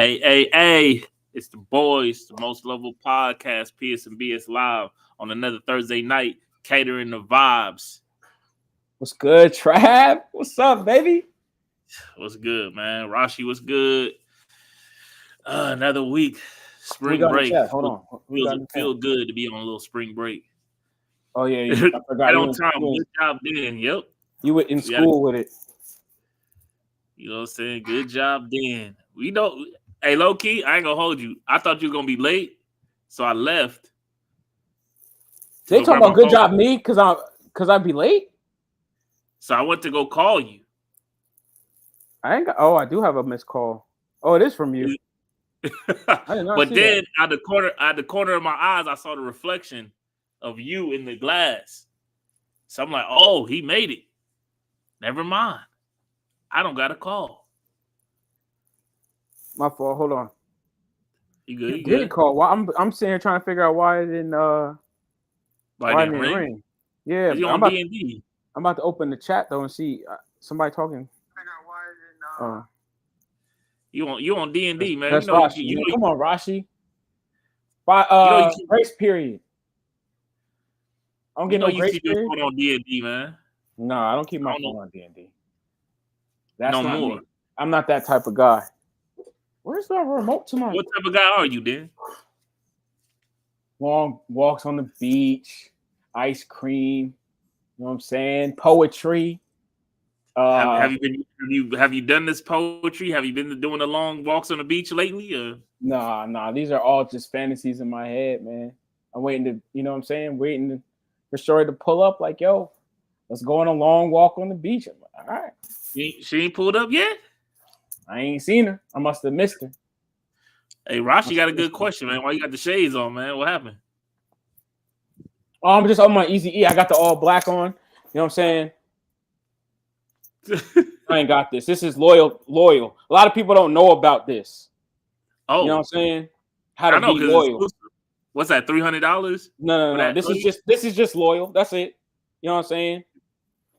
Hey, it's the boys, the most lovable podcast, psandbspod live on another Thursday night, catering the vibes. What's good, Trav? What's up, baby? What's good, man? Rashi, what's good? Another week, spring break. Hold on. Feel good to be on a little spring break. Oh, yeah. I forgot. Right on time. Good job, Dan. Yep. You were in school with it. You know what I'm saying? Good job, Dan. We know. Hey, low key, I ain't gonna hold you. I thought you were gonna be late, so I left. They talking about good job me because I'd be late. So I went to go call you. I do have a missed call. Oh, it is from you. But then out the corner of my eyes, I saw the reflection of you in the glass. So I'm like, oh, he made it. Never mind. I don't got a call. My fault. Hold on. You good? You didn't call. Why? I'm sitting here trying to figure out why it didn't. Why it didn't ring? Yeah, I'm about to open the chat though and see somebody talking. You on D&D, man? That's Rashi. Come on, Rashi. Grace period. I don't get no grace period. On D&D, man. No, I don't keep my phone on D&D. That's no not more. Me. I'm not that type of guy. Where's the remote to my? What type of guy are you, Dan? Long walks on the beach, ice cream. You know what I'm saying? Poetry. Have you done this poetry? Have you been doing the long walks on the beach lately? Or? Nah. These are all just fantasies in my head, man. I'm waiting to, you know what I'm saying? Waiting for Shorty to pull up like, yo, let's go on a long walk on the beach. I'm like, all right. She ain't pulled up yet? I ain't seen her. I must have missed her. Hey, Rashi got a good question, man. Why you got the shades on, man? What happened? Oh, I'm just on my Easy E. I got the all black on. You know what I'm saying? I ain't got this. This is loyal. A lot of people don't know about this. Oh, you know what I'm saying? How to be loyal. What's that? $300? No. This is just loyal. That's it. You know what I'm saying?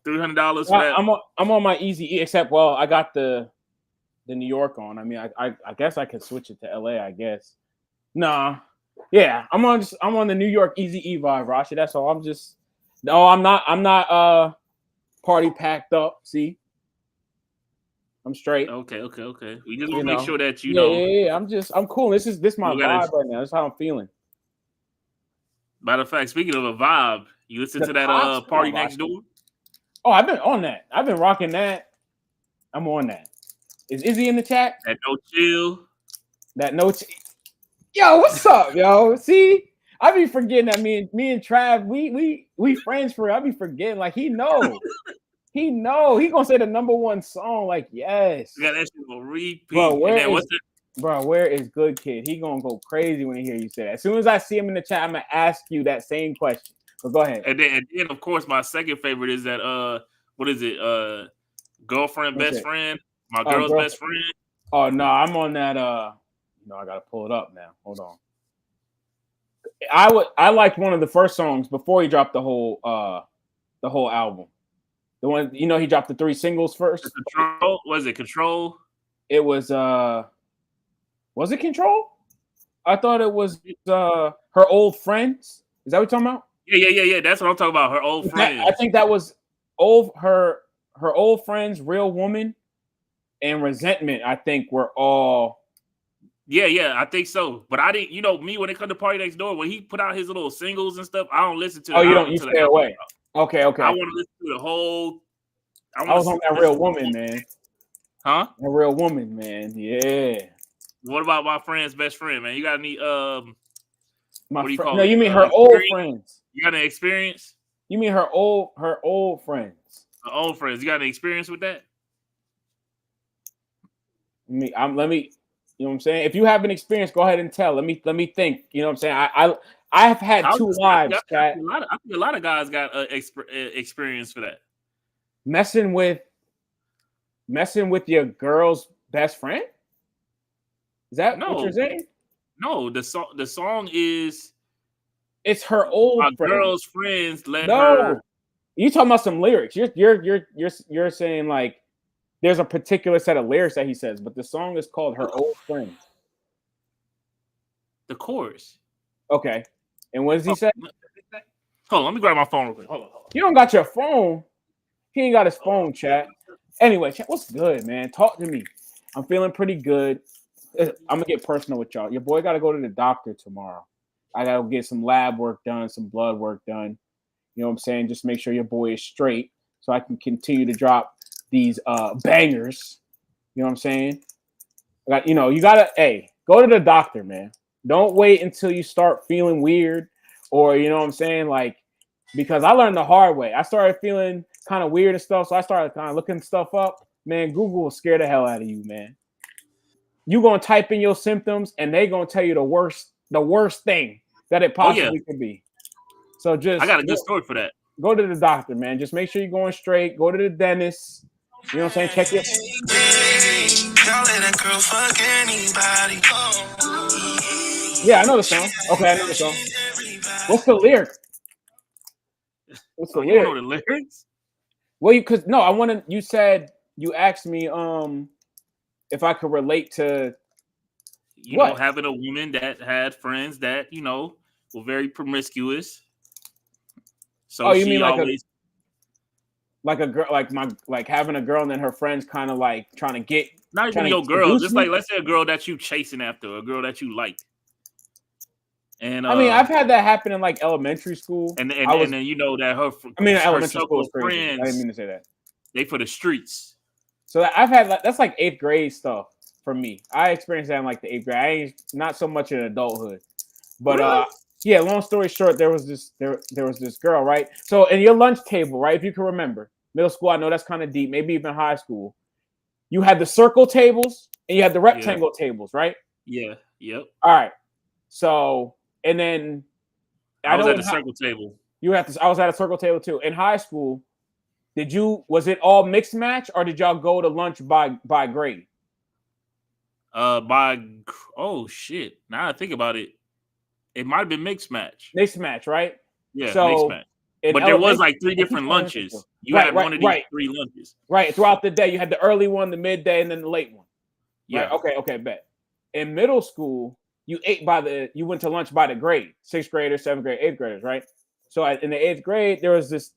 $300. I'm on my Easy E. Except, I got the New York on. I mean, I guess I could switch it to LA. I guess. Nah. Yeah, I'm on the New York Easy E vibe, Rashi. That's all. I'm not party packed up. See, I'm straight. Okay. We just want to make sure that you know. Yeah. I'm cool. This my vibe right now. That's how I'm feeling. Matter of fact, speaking of a vibe, you listen to that Party Next Door? Oh, I've been on that. I've been rocking that. I'm on that. Is Izzy in the chat? That no chill. Yo, what's up, yo? See, I be forgetting that me and Trav, we friends for real. I be forgetting, like he know. He gonna say the number one song, like yes. You got that shit on repeat. Bro, where is Good Kid? He gonna go crazy when he hear you say that. As soon as I see him in the chat, I'm gonna ask you that same question. So go ahead. And then of course my second favorite is that what is it? Girlfriend, best friend, my girl's best friend. Oh no, I'm on that I gotta pull it up now. Hold on. I liked one of the first songs before he dropped the whole album. The one, he dropped the 3 singles first. Control? Was it Control? It was it Control? I thought it was Her Old Friends. Is that what you're talking about? Yeah. That's what I'm talking about. Her Old Friends. I think that was her Old Friends, Real Woman, and Resentment. I think were all. Yeah, I think so. But I didn't, me, when it comes to Party Next Door, when he put out his little singles and stuff, I don't listen to it. Oh, you stay away. Okay. I want to listen to the whole. I was on that Real Woman, man. Huh? A Real Woman, man. Yeah. What about my friend's best friend, man? You got any what do you call it? No, you mean her old friends. You got any experience? You mean her old friends. Her old friends. You got any experience with that? Let me you know what I'm saying? If you have an experience, go ahead and tell. Let me think. You know what I'm saying? I have had 2 lives, Cat. I think a lot of guys got experience for that. Messing with your girl's best friend? Is that what you're saying? No, the song is it's her old my friend. Girl's friends let her. You talking about some lyrics. You're saying like there's a particular set of lyrics that he says, but the song is called Her Old Friends. The chorus. Okay. And what does he say? Hold on, let me grab my phone real quick. Hold on. You don't got your phone. He ain't got his phone, chat. Anyway, chat, what's good, man? Talk to me. I'm feeling pretty good. I'm gonna get personal with y'all. Your boy got to go to the doctor tomorrow. I gotta get some lab work done, some blood work done. You know what I'm saying? Just make sure your boy is straight, so I can continue to drop these bangers. You know what I'm saying? You gotta go to the doctor, man. Don't wait until you start feeling weird, or you know what I'm saying, like. Because I learned the hard way. I started feeling kind of weird and stuff, so I started kind of looking stuff up. Man, Google will scare the hell out of you, man. You gonna type in your symptoms, and they gonna tell you the worst thing that it possibly could be. So I got a good story for that. Go to the doctor, man. Just make sure you're going straight. Go to the dentist. You know what I'm saying? Check your. Yeah, I know the song. Okay, I know the song. What's the lyric? What's the lyric? You don't know the lyrics? Well, you said you asked me if I could relate to having a woman that had friends that, were very promiscuous. So you mean like a girl, like having a girl and then her friends kind of like trying to get not even your girl, just like let's say a girl that you chasing after, a girl that you like. And I mean, I've had that happen in like elementary school, and then that her. I mean, elementary school is crazy. Friends, I didn't mean to say that. They for the streets. So I've had that's like 8th grade stuff for me. I experienced that in like the 8th grade. I ain't not so much in adulthood, but really? Yeah. Long story short, there was this girl, right? So in your lunch table, right? If you can remember, middle school, I know that's kind of deep. Maybe even high school, you had the circle tables and you had the rectangle tables, right? Yeah. Yep. All right. So. And then I was at the circle table. I was at a circle table too. In high school, was it all mixed match or did y'all go to lunch by grade? Oh shit. Now I think about it, it might have been mixed match. Mixed match, right? Yeah, so mixed match. But there was like 3 different lunches. You had one of these 3 lunches. Right. Throughout the day, you had the early one, the midday, and then the late one. Yeah. Right? Okay, bet. In middle school, you went to lunch by the grade, 6th graders, 7th grade, 8th graders, right? So in the 8th grade, there was this.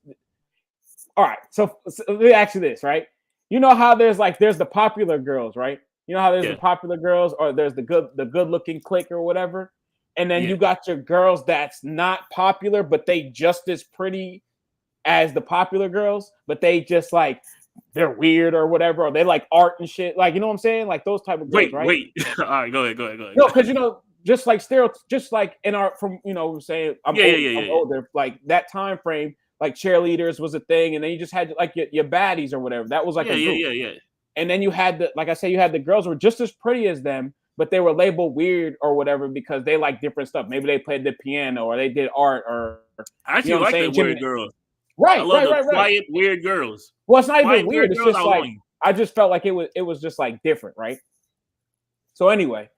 All right, so let me ask you this, right? You know how there's the popular girls, right? You know how there's the popular girls, or there's the good looking clique or whatever, and then you got your girls that's not popular, but they just as pretty as the popular girls, but they just like they're weird or whatever, or they like art and shit. Like, you know what I'm saying? Like those type of girls, right? Wait. All right, go ahead. No, because just like in our we're saying I'm older, like that time frame, like cheerleaders was a thing, and then you just had like your baddies or whatever. That was like a group. Yeah. And then you had you had the girls who were just as pretty as them, but they were labeled weird or whatever because they like different stuff. Maybe they played the piano or they did art or I actually like the weird girls. Right, I love the quiet, weird girls. Well, it's not even weird. It's just like I just felt like it was just like different, right? So anyway,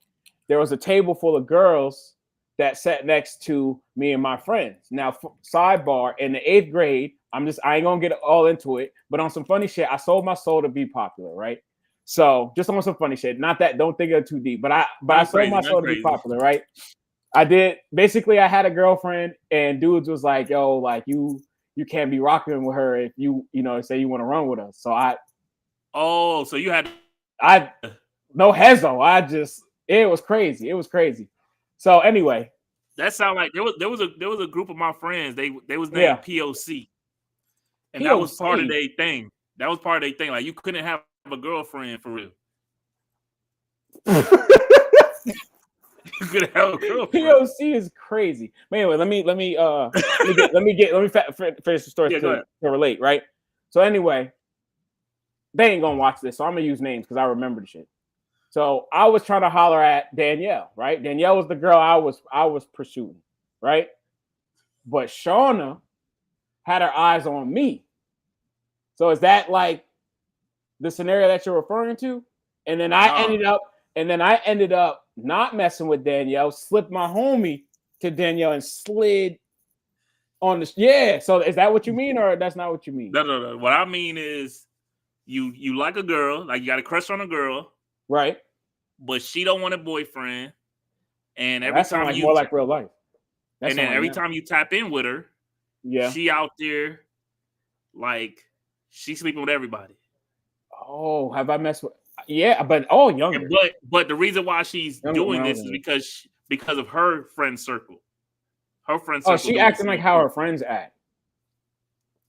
there was a table full of girls that sat next to me and my friends. Now, sidebar, in the 8th grade, I ain't gonna get all into it, but on some funny shit, I sold my soul to be popular, right? So just on some funny shit, not that, don't think of it too deep, but I sold my soul to be popular, right? I did. Basically, I had a girlfriend, and dudes was like, "Yo, like you can't be rocking with her if you say you want to run with us." So so you had no hezo. It was crazy. So anyway, that sound like there was a group of my friends. They was named POC, and that was part of their thing. Like you couldn't have a girlfriend for real. You could have a girlfriend. POC is crazy. But anyway, let me finish the story to relate, right? So anyway, they ain't gonna watch this, so I'm gonna use names because I remember the shit. So I was trying to holler at Danielle, right? Danielle was the girl I was pursuing, right? But Shauna had her eyes on me. So is that like the scenario that you're referring to? And then I ended up not messing with Danielle, slipped my homie to Danielle and slid on the So is that what you mean, or that's not what you mean? No. What I mean is you like a girl, like you got a crush on a girl. Right. But she don't want a boyfriend. And every time like more like real life. And then every time you tap in with her, she out there like she's sleeping with everybody. Oh, have I messed with? Yeah, but younger. But the reason why she's doing this is because of her friend circle. Her friend circle. Oh, she acting like how her friends act.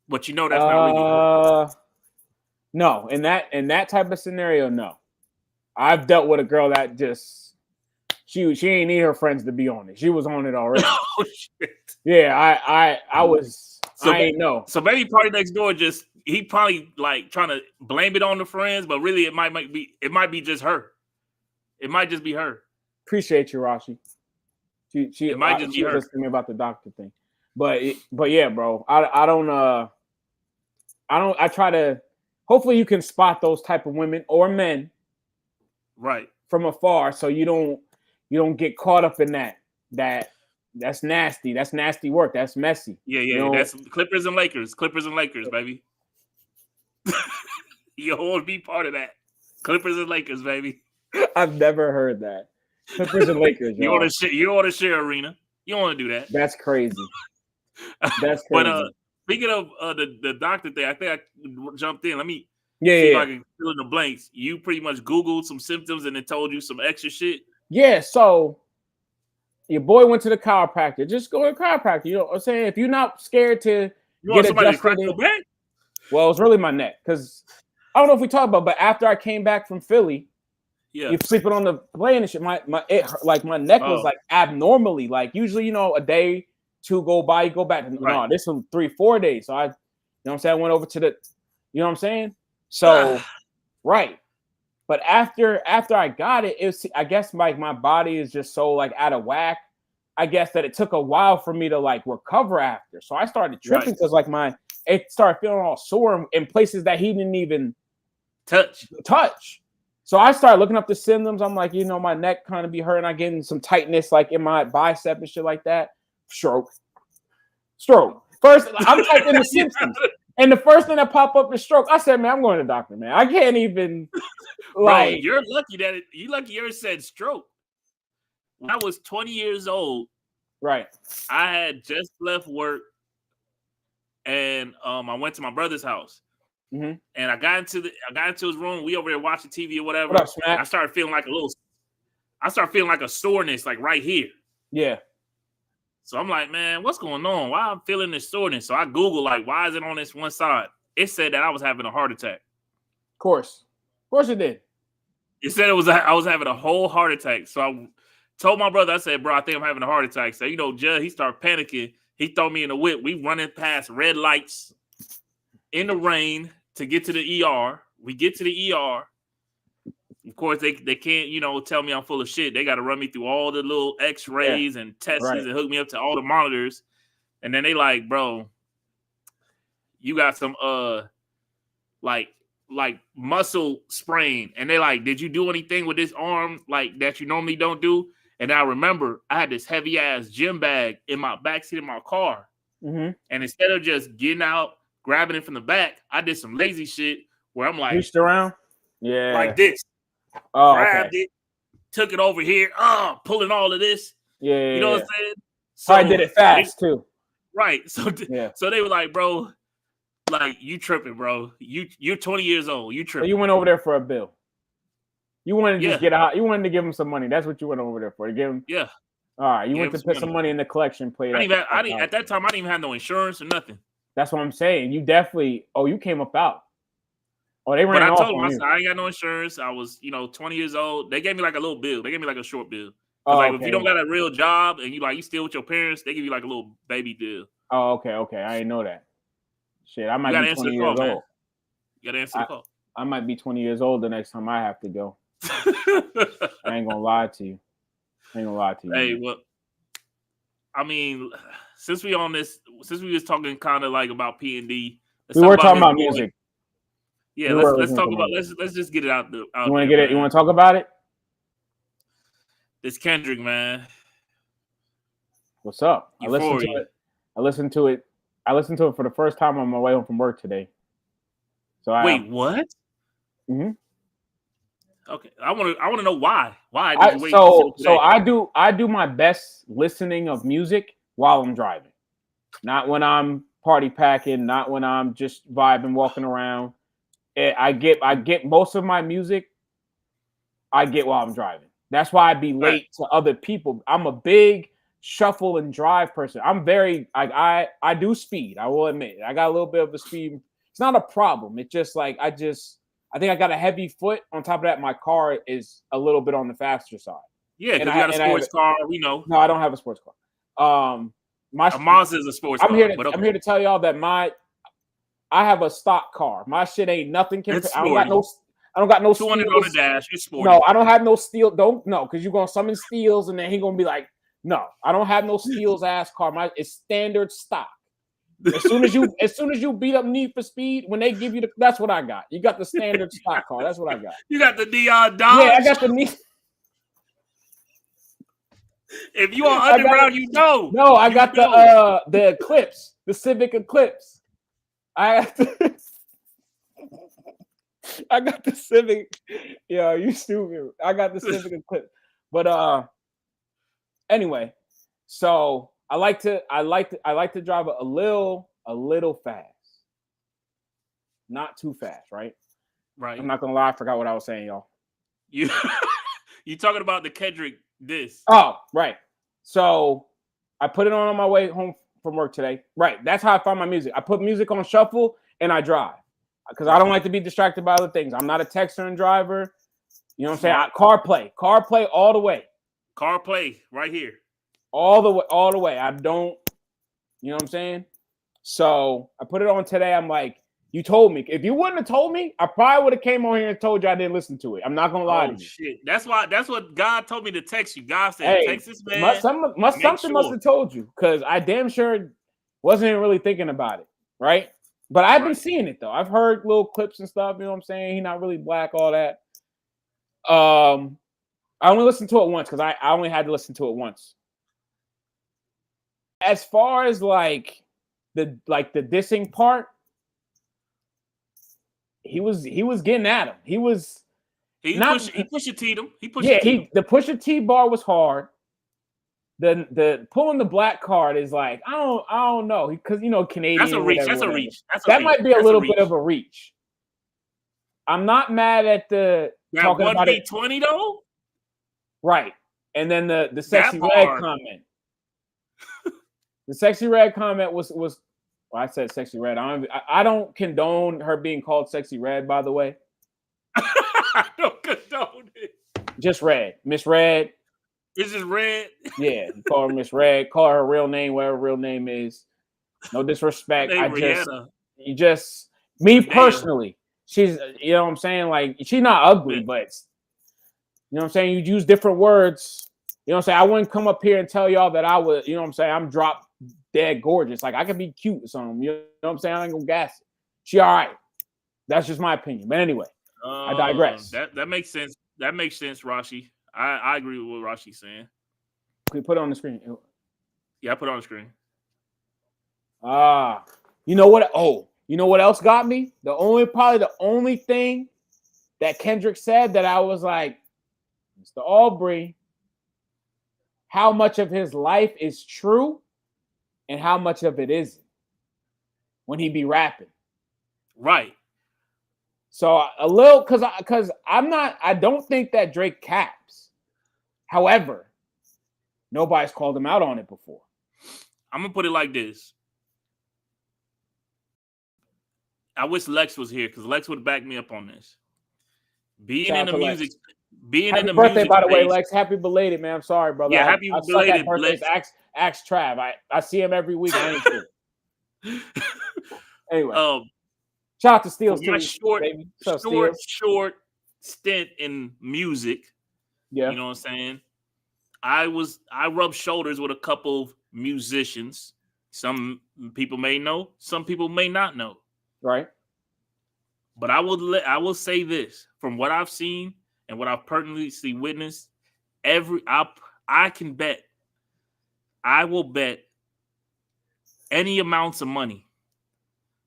But that's not really her. No, in that type of scenario, no. I've dealt with a girl that just she ain't need her friends to be on it. She was on it already. Oh shit. Yeah, I was. I ain't know. So maybe Party Next Door he probably like trying to blame it on the friends, but really it might be just her. It might just be her. Appreciate you, Rashi. It might just be her. Listening to me about the doctor thing, but yeah, bro. I try to. Hopefully, you can spot those type of women or men, right, from afar, so you don't get caught up in that. That's nasty. That's nasty work. That's messy. Yeah. That's Clippers and Lakers, baby. You won't be part of that. Clippers and Lakers, baby. I've never heard that. Clippers and Lakers. You want to share arena. You don't want to do that. That's crazy. That's crazy. But speaking of the doctor thing, I think I jumped in. Let me see if I can fill in the blanks. You pretty much Googled some symptoms and it told you some extra shit. Yeah. So your boy went to the chiropractor. Just go to the chiropractor. You know what I'm saying? If you're not scared to get adjusted, well, it's really my neck because I don't know if we talked about, but after I came back from Philly, you're sleeping on the plane and shit. My neck was like abnormally, like usually, a day, 2 go by, you go back. No, this was 3-4 days. So what I'm saying? I went over to the, you know what I'm saying? So, right. But after I got it, I guess like my body is just so like out of whack. I guess that it took a while for me to like recover after. So I started tripping because like it started feeling all sore in places that he didn't even touch. So I started looking up the symptoms. I'm like, my neck kind of be hurting. I getting some tightness like in my bicep and shit like that. Stroke. First, I'm typing the symptoms. And the first thing that popped up is stroke. I said, man, I'm going to the doctor, man. I can't even Bro, you're lucky you yours said stroke. When I was 20 years old, right, I had just left work and I went to my brother's house. Mm-hmm. And I got into his room. We over there watching TV or whatever. What up, Smack? I started feeling like a soreness like right here. Yeah. So I'm like, man, what's going on? Why I'm feeling this soreness? So I Googled like, why is it on this one side? It said that I was having a heart attack. Of course it did. It said I was having a whole heart attack. So I told my brother, I said, bro, I think I'm having a heart attack. So Judd, he started panicking. He threw me in the whip. We running past red lights in the rain to get to the ER. We get to the ER. Of course, they can't, tell me I'm full of shit. They got to run me through all the little x-rays and tests and hook me up to all the monitors. And then they like, bro, you got some, like muscle sprain. And they like, did you do anything with this arm like that you normally don't do? And I remember I had this heavy ass gym bag in my backseat of my car. Mm-hmm. And instead of just getting out, grabbing it from the back, I did some lazy shit where I'm like, reached around, like this. Grabbed it, took it over here, pulling all of this. Yeah, you know what I'm saying? So I did it fast too. Right. So they were like, bro, like you tripping, bro. You're 20 years old. You tripping. So you went over there for a bill. You wanted to just get out. You wanted to give him some money. That's what you went over there for. To give him. Yeah. All right. You went to put some money in the collection plate. At that time, I didn't even have no insurance or nothing. That's what I'm saying. You definitely. Oh, you came up out. Oh, they ran but off I told them, on you. I ain't got no insurance. I was, 20 years old. They gave me like a little bill. They gave me like a short bill. If you don't got a real job and you still with your parents, they give you like a little baby deal. Oh, okay. I didn't know that. Shit, I might be 20 years old. You gotta answer the call. I might be 20 years old the next time I have to go. I ain't gonna lie to you. Hey, well, I mean, since we was talking kind of like about P&D, we were talking about music. Yeah, let's talk about let's just get it out. You want to get it? You want to talk about it? This Kendrick, man. What's up? I listened to it for the first time on my way home from work today. So wait, what? Mm-hmm. Okay, I want to know why. Why did you wait until today? So I do my best listening of music while I'm driving, not when I'm party packing, not when I'm just vibing, walking around. I get most of my music. I get while I'm driving. That's why I be late to other people. I'm a big shuffle and drive person. I'm very I do speed. I will admit I got a little bit of a speed. It's not a problem. It's just like I think I got a heavy foot. On top of that, my car is a little bit on the faster side. Yeah, because you got a sports car. We know. No, I don't have a sports car. A Mazda is a sports car. I'm here to tell y'all that I have a stock car. My shit ain't nothing compared. I don't got no 200 steals. on the dash. You're sporty. No, I don't have no steel. Because you're gonna summon steals, and then he gonna be like, no, I don't have no steals ass car. It's standard stock. As soon as you beat up Need for Speed, when they give you that's what I got. You got the standard stock car. That's what I got. You got the Neon Dodge. Yeah, I got the Need. If you on underground, you know. No, I got the Eclipse, the Civic Eclipse. I got the Civic. Yeah, you stupid. I got the Civic Eclipse. But anyway, so I like to drive a little fast. Not too fast, right? Right. I'm not gonna lie, I forgot what I was saying, y'all. You talking about the Kendrick diss. Oh, right. So I put it on my way home from work today. Right. That's how I find my music. I put music on shuffle and I drive. Because I don't like to be distracted by other things. I'm not a texter and driver. You know what I'm saying? CarPlay all the way. CarPlay right here. All the way. I don't, you know what I'm saying? So I put it on today. I'm like, you told me. If you wouldn't have told me, I probably would have came on here and told you I didn't listen to it. I'm not gonna lie to you. Shit. That's what God told me to text you. God said, text this man. Something must have told you, because I damn sure wasn't really thinking about it, right? But I've been seeing it though. I've heard little clips and stuff. You know what I'm saying? He's not really black, all that. I only listened to it once because I only had to listen to it once. As far as the dissing part, he was getting at him. He Pusha T'd him. The Pusha T bar was hard. The pulling the black card is like, I don't know, because Canadian. That's a reach. That might be a little bit of a reach. I'm not mad at the that talking about it. 20 though. Right, and then the sexy red comment. The sexy red comment was. Well, I said sexy red. I don't condone her being called sexy red. By the way, I don't condone it. Just Red, Miss Red. It's just Red. Yeah, you call her Miss Red. Call her real name, whatever real name is. No disrespect. Personally, she's, you know what I'm saying? Like, she's not ugly, but you know what I'm saying? You use different words. You know what I'm saying? I wouldn't come up here and tell y'all that I would, you know what I'm saying? I'm drop dead gorgeous. Like, I could be cute or something. You know what I'm saying? I ain't gonna gas it. She all right. That's just my opinion. But anyway, I digress. That makes sense. That makes sense, Rashi. I agree with what Rashi's saying. Can we put it on the screen? Yeah, I put it on the screen. You know what? Oh, you know what else got me? Probably the only thing that Kendrick said that I was like, Mr. Aubrey, how much of his life is true and how much of it isn't when he be rapping. Right. So a little, because I don't think that Drake caps. However, nobody's called him out on it before. I'm going to put it like this. I wish Lexx was here, because Lexx would back me up on this. Being in the music birthday, by the way, Lexx. Happy belated, man. I'm sorry, brother. Yeah, happy belated. Ask Trav. I see him every week. I ain't sure. Anyway, shout out to Steels too. Short stint in music. Yeah, you know what I'm saying? I rubbed shoulders with a couple of musicians. Some people may know, some people may not know. Right. But I will say this, from what I've seen and what I've personally witnessed, I will bet any amounts of money.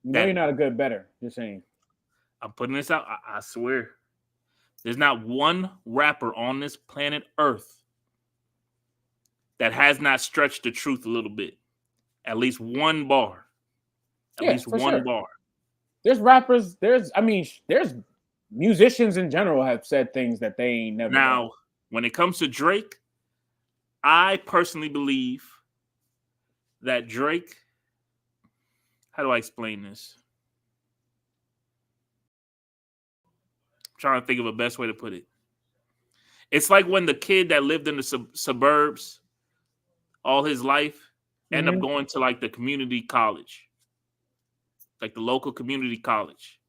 You're not a good bettor. Just saying. I'm putting this out. I swear. There's not one rapper on this planet Earth that has not stretched the truth a little bit. At least one bar. At least one bar. There's rappers, there's musicians in general have said things that they ain't never done. When it comes to Drake, I personally believe that Drake, how do I explain this? I'm trying to think of a best way to put it. It's like when the kid that lived in the suburbs all his life end up going to like the community college, like the local community college.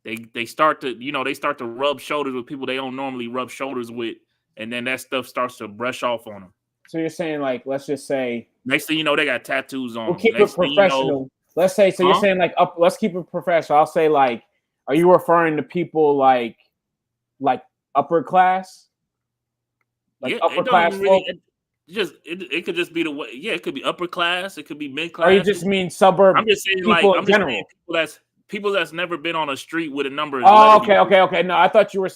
They start to rub shoulders with people they don't normally rub shoulders with, and then that stuff starts to brush off on them. So you're saying, like, let's just say, next thing you know, they got tattoos on. We'll keep it professional. Let's say, so you're saying like let's keep it professional. I'll say, like, are you referring to people like upper class? Like upper class folk? It could just be the way. Yeah, it could be upper class. It could be mid class. Or you just mean suburb? I'm just saying, like, I'm just saying people that's never been on a street with a number. Oh, okay. No, I thought you were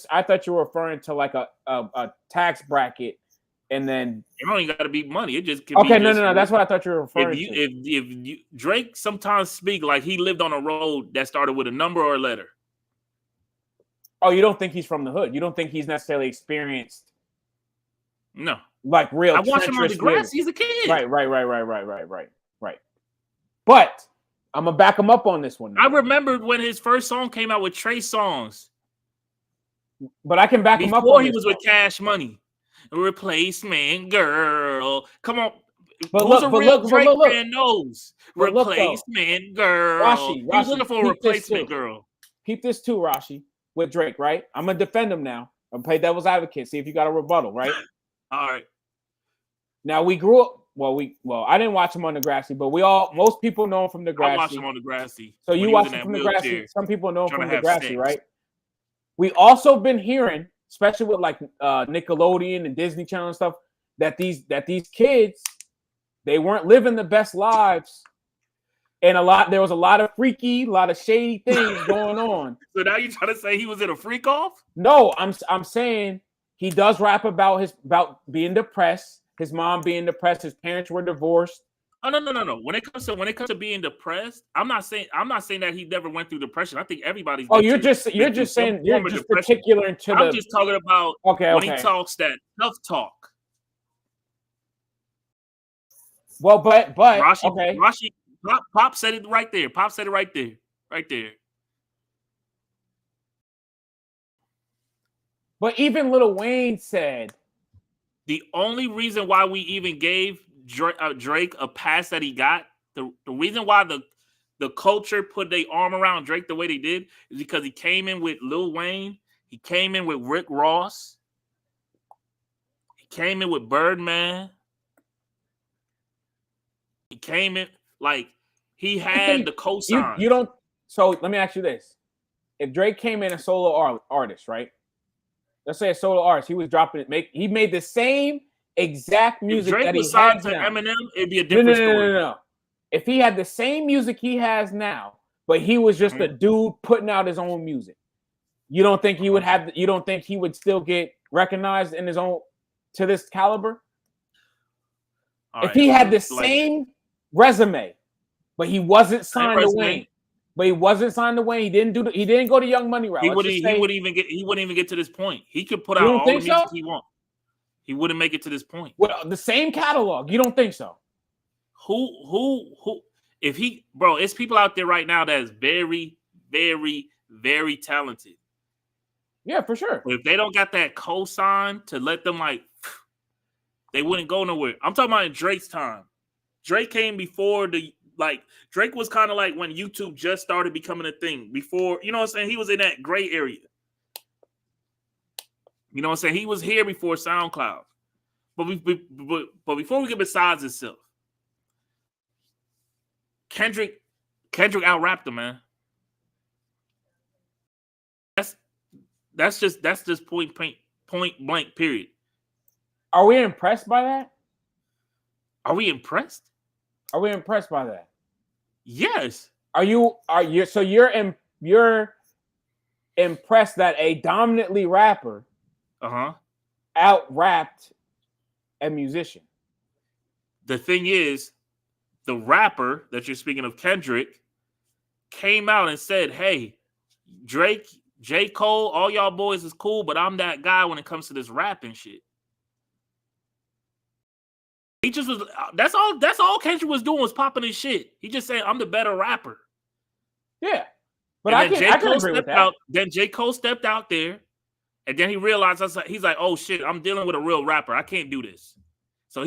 referring to like a tax bracket, and then it don't even got to be money. It just could be no. That's what I thought you were referring to. If Drake sometimes speak like he lived on a road that started with a number or a letter. Oh, you don't think he's from the hood? You don't think he's necessarily experienced? No. Like real. I watched him on the grass. He's a kid. Right. But I'm gonna back him up on this one. I remembered when his first song came out with Trey Songz. But I can back him up. Before he was with Cash Money. Replacement girl. Come on. Who's a real Drake fan knows? Replacement girl. Rashi, he's looking for a replacement girl. Keep this too, Rashi, with Drake, right? I'm gonna defend him now. I'm gonna play devil's advocate. See if you got a rebuttal, right? All right. Now we grew up. Well, I didn't watch him on Degrassi, but most people know him from Degrassi. I watched him on Degrassi. So you watched him from Degrassi. Some people know him from Degrassi, right? We also been hearing, especially with like Nickelodeon and Disney Channel and stuff, that these kids, they weren't living the best lives, and there was a lot of freaky, a lot of shady things going on. So now you're trying to say he was in a freak off? No, I'm saying he does rap about being depressed. His mom being depressed, his parents were divorced. Oh no. When it comes to being depressed, I'm not saying that he never went through depression. I think everybody's. Oh, you're just saying you're just particular into I'm just talking about when he talks that tough talk. Well, but Rashi, Pop said it right there. Pop said it right there. But even Lil Wayne said the only reason why we even gave Drake a pass that he got, the reason why the culture put their arm around Drake the way they did is because he came in with Lil Wayne, he came in with Rick Ross, he came in with Birdman, he came in like he had the cosign. You don't. So let me ask you this: if Drake came in a solo artist, right? Let's say a solo artist, he was dropping it. He made the same exact music that he has now. If Drake was signed to Eminem, it'd be a different story. No. If he had the same music he has now, but he was just a dude putting out his own music, you don't think he would have? You don't think he would still get recognized in his own to this caliber? If he had the same resume, but he wasn't signed to Wayne. But he wasn't signed to Wayne. He didn't go to Young Money route. He wouldn't even get to this point. He could put out all the music he wants. He wouldn't make it to this point. Well, the same catalog. You don't think so? Who? If he, bro, it's people out there right now that is very, very, very talented. Yeah, for sure. But if they don't got that cosign to let them they wouldn't go nowhere. I'm talking about in Drake's time. Drake came before Drake was kind of like when YouTube just started becoming a thing. Before, you know what I'm saying? He was in that gray area. You know what I'm saying? He was here before SoundCloud. But before we get besides itself, Kendrick out-rapped him, man. That's just point blank, period. Are we impressed by that? Are we impressed? Are we impressed by that? Yes. Are you? So you're impressed that a dominantly rapper out-rapped a musician. The thing is, the rapper that you're speaking of, Kendrick, came out and said, hey, Drake, J. Cole, all y'all boys is cool, but I'm that guy when it comes to this rapping shit. He just was, that's all Kendrick was doing was popping his shit. He just saying, I'm the better rapper. Yeah. But I can agree with that. Then J. Cole stepped out there, and then he realized, he's like, oh shit, I'm dealing with a real rapper. I can't do this. So I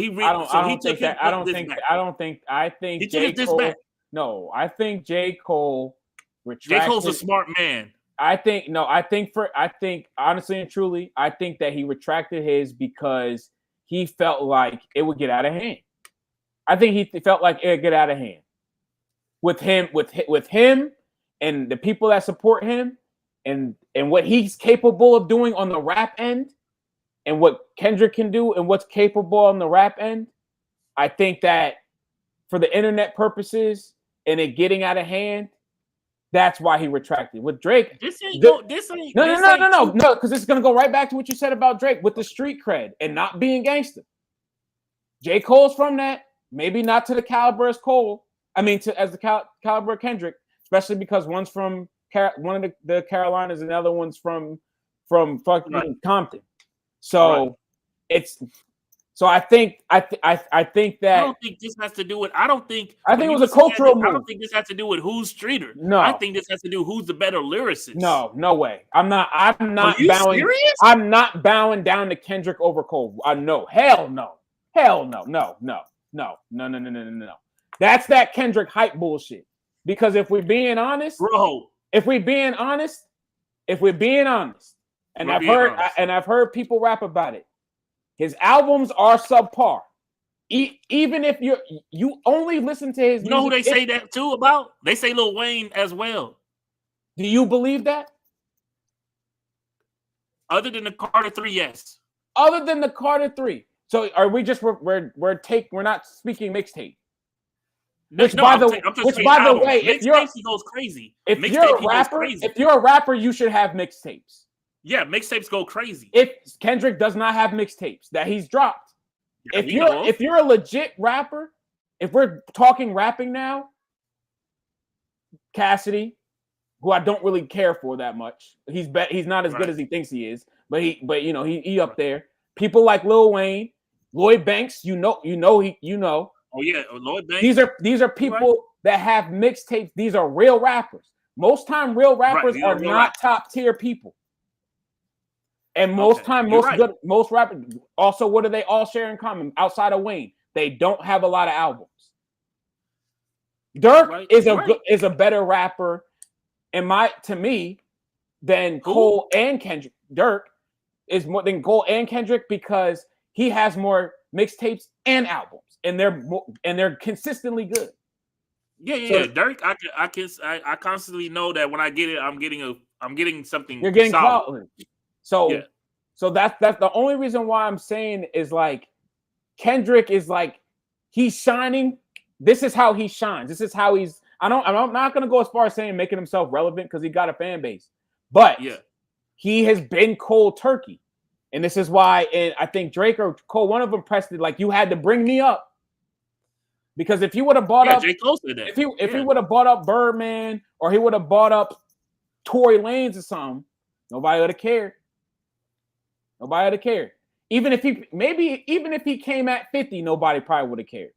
think J. Cole. No, I think J. Cole retracted. J. Cole's a smart man. I think honestly and truly, I think that he retracted his because he felt like it would get out of hand. I think he felt like it would get out of hand with him and the people that support him and what he's capable of doing on the rap end and what Kendrick can do and what's capable on the rap end. I think that for the internet purposes and it getting out of hand, that's why he retracted. With Drake, because it's gonna go right back to what you said about Drake with the street cred and not being gangster. J. Cole's from that, maybe not to the caliber as Cole. I mean, as the caliber of Kendrick, especially because one's from one of the Carolinas and the other one's from fucking Compton. So I think that I don't think this has to do with. I think it was a cultural move. I don't think this has to do with who's streeter. No, I think this has to do with who's the better lyricist. No way. I'm not bowing. Serious? I'm not bowing down to Kendrick over Cole. No, hell no. That's that Kendrick hype bullshit. Because if we're being honest, bro, and I've heard people rap about it. His albums are subpar. Even if you only listen to his music. You know who they say that too about? They say Lil Wayne as well. Do you believe that? Other than the Carter 3, yes. Other than the Carter 3. So are we just we're not speaking mixtape? Which by the way, if he goes crazy. If you're a rapper, you should have mixtapes. Yeah, mixtapes go crazy. If Kendrick does not have mixtapes that he's dropped, if you're a legit rapper, if we're talking rapping now, Cassidy, who I don't really care for that much, he's not as good as he thinks he is, but he up there. People like Lil Wayne, Lloyd Banks, you know. Oh yeah, Lloyd Banks. These are people that have mixtapes. These are real rappers. Most time, real rappers are not top tier people. And most rappers also, what do they all share in common outside of Wayne? They don't have a lot of albums. Dirk is a better rapper to me than Cole and Kendrick. Dirk is more than Cole and Kendrick because he has more mixtapes and albums, and they're consistently good. Yeah. Dirk, I constantly know that when I get it, I'm getting something. You're getting solid. quality. So that's the only reason why I'm saying is like Kendrick is like he's shining. This is how he shines. This is how he's. I'm not gonna go as far as saying making himself relevant because he got a fan base, but he has been cold turkey, and this is why. And I think Drake or Cole, one of them pressed it like you had to bring me up because if he would have bought up, J. Cole said that. If he would have bought up Birdman or he would have bought up Tory Lanez or something, nobody would have cared. Even if he came at 50, nobody probably would have cared.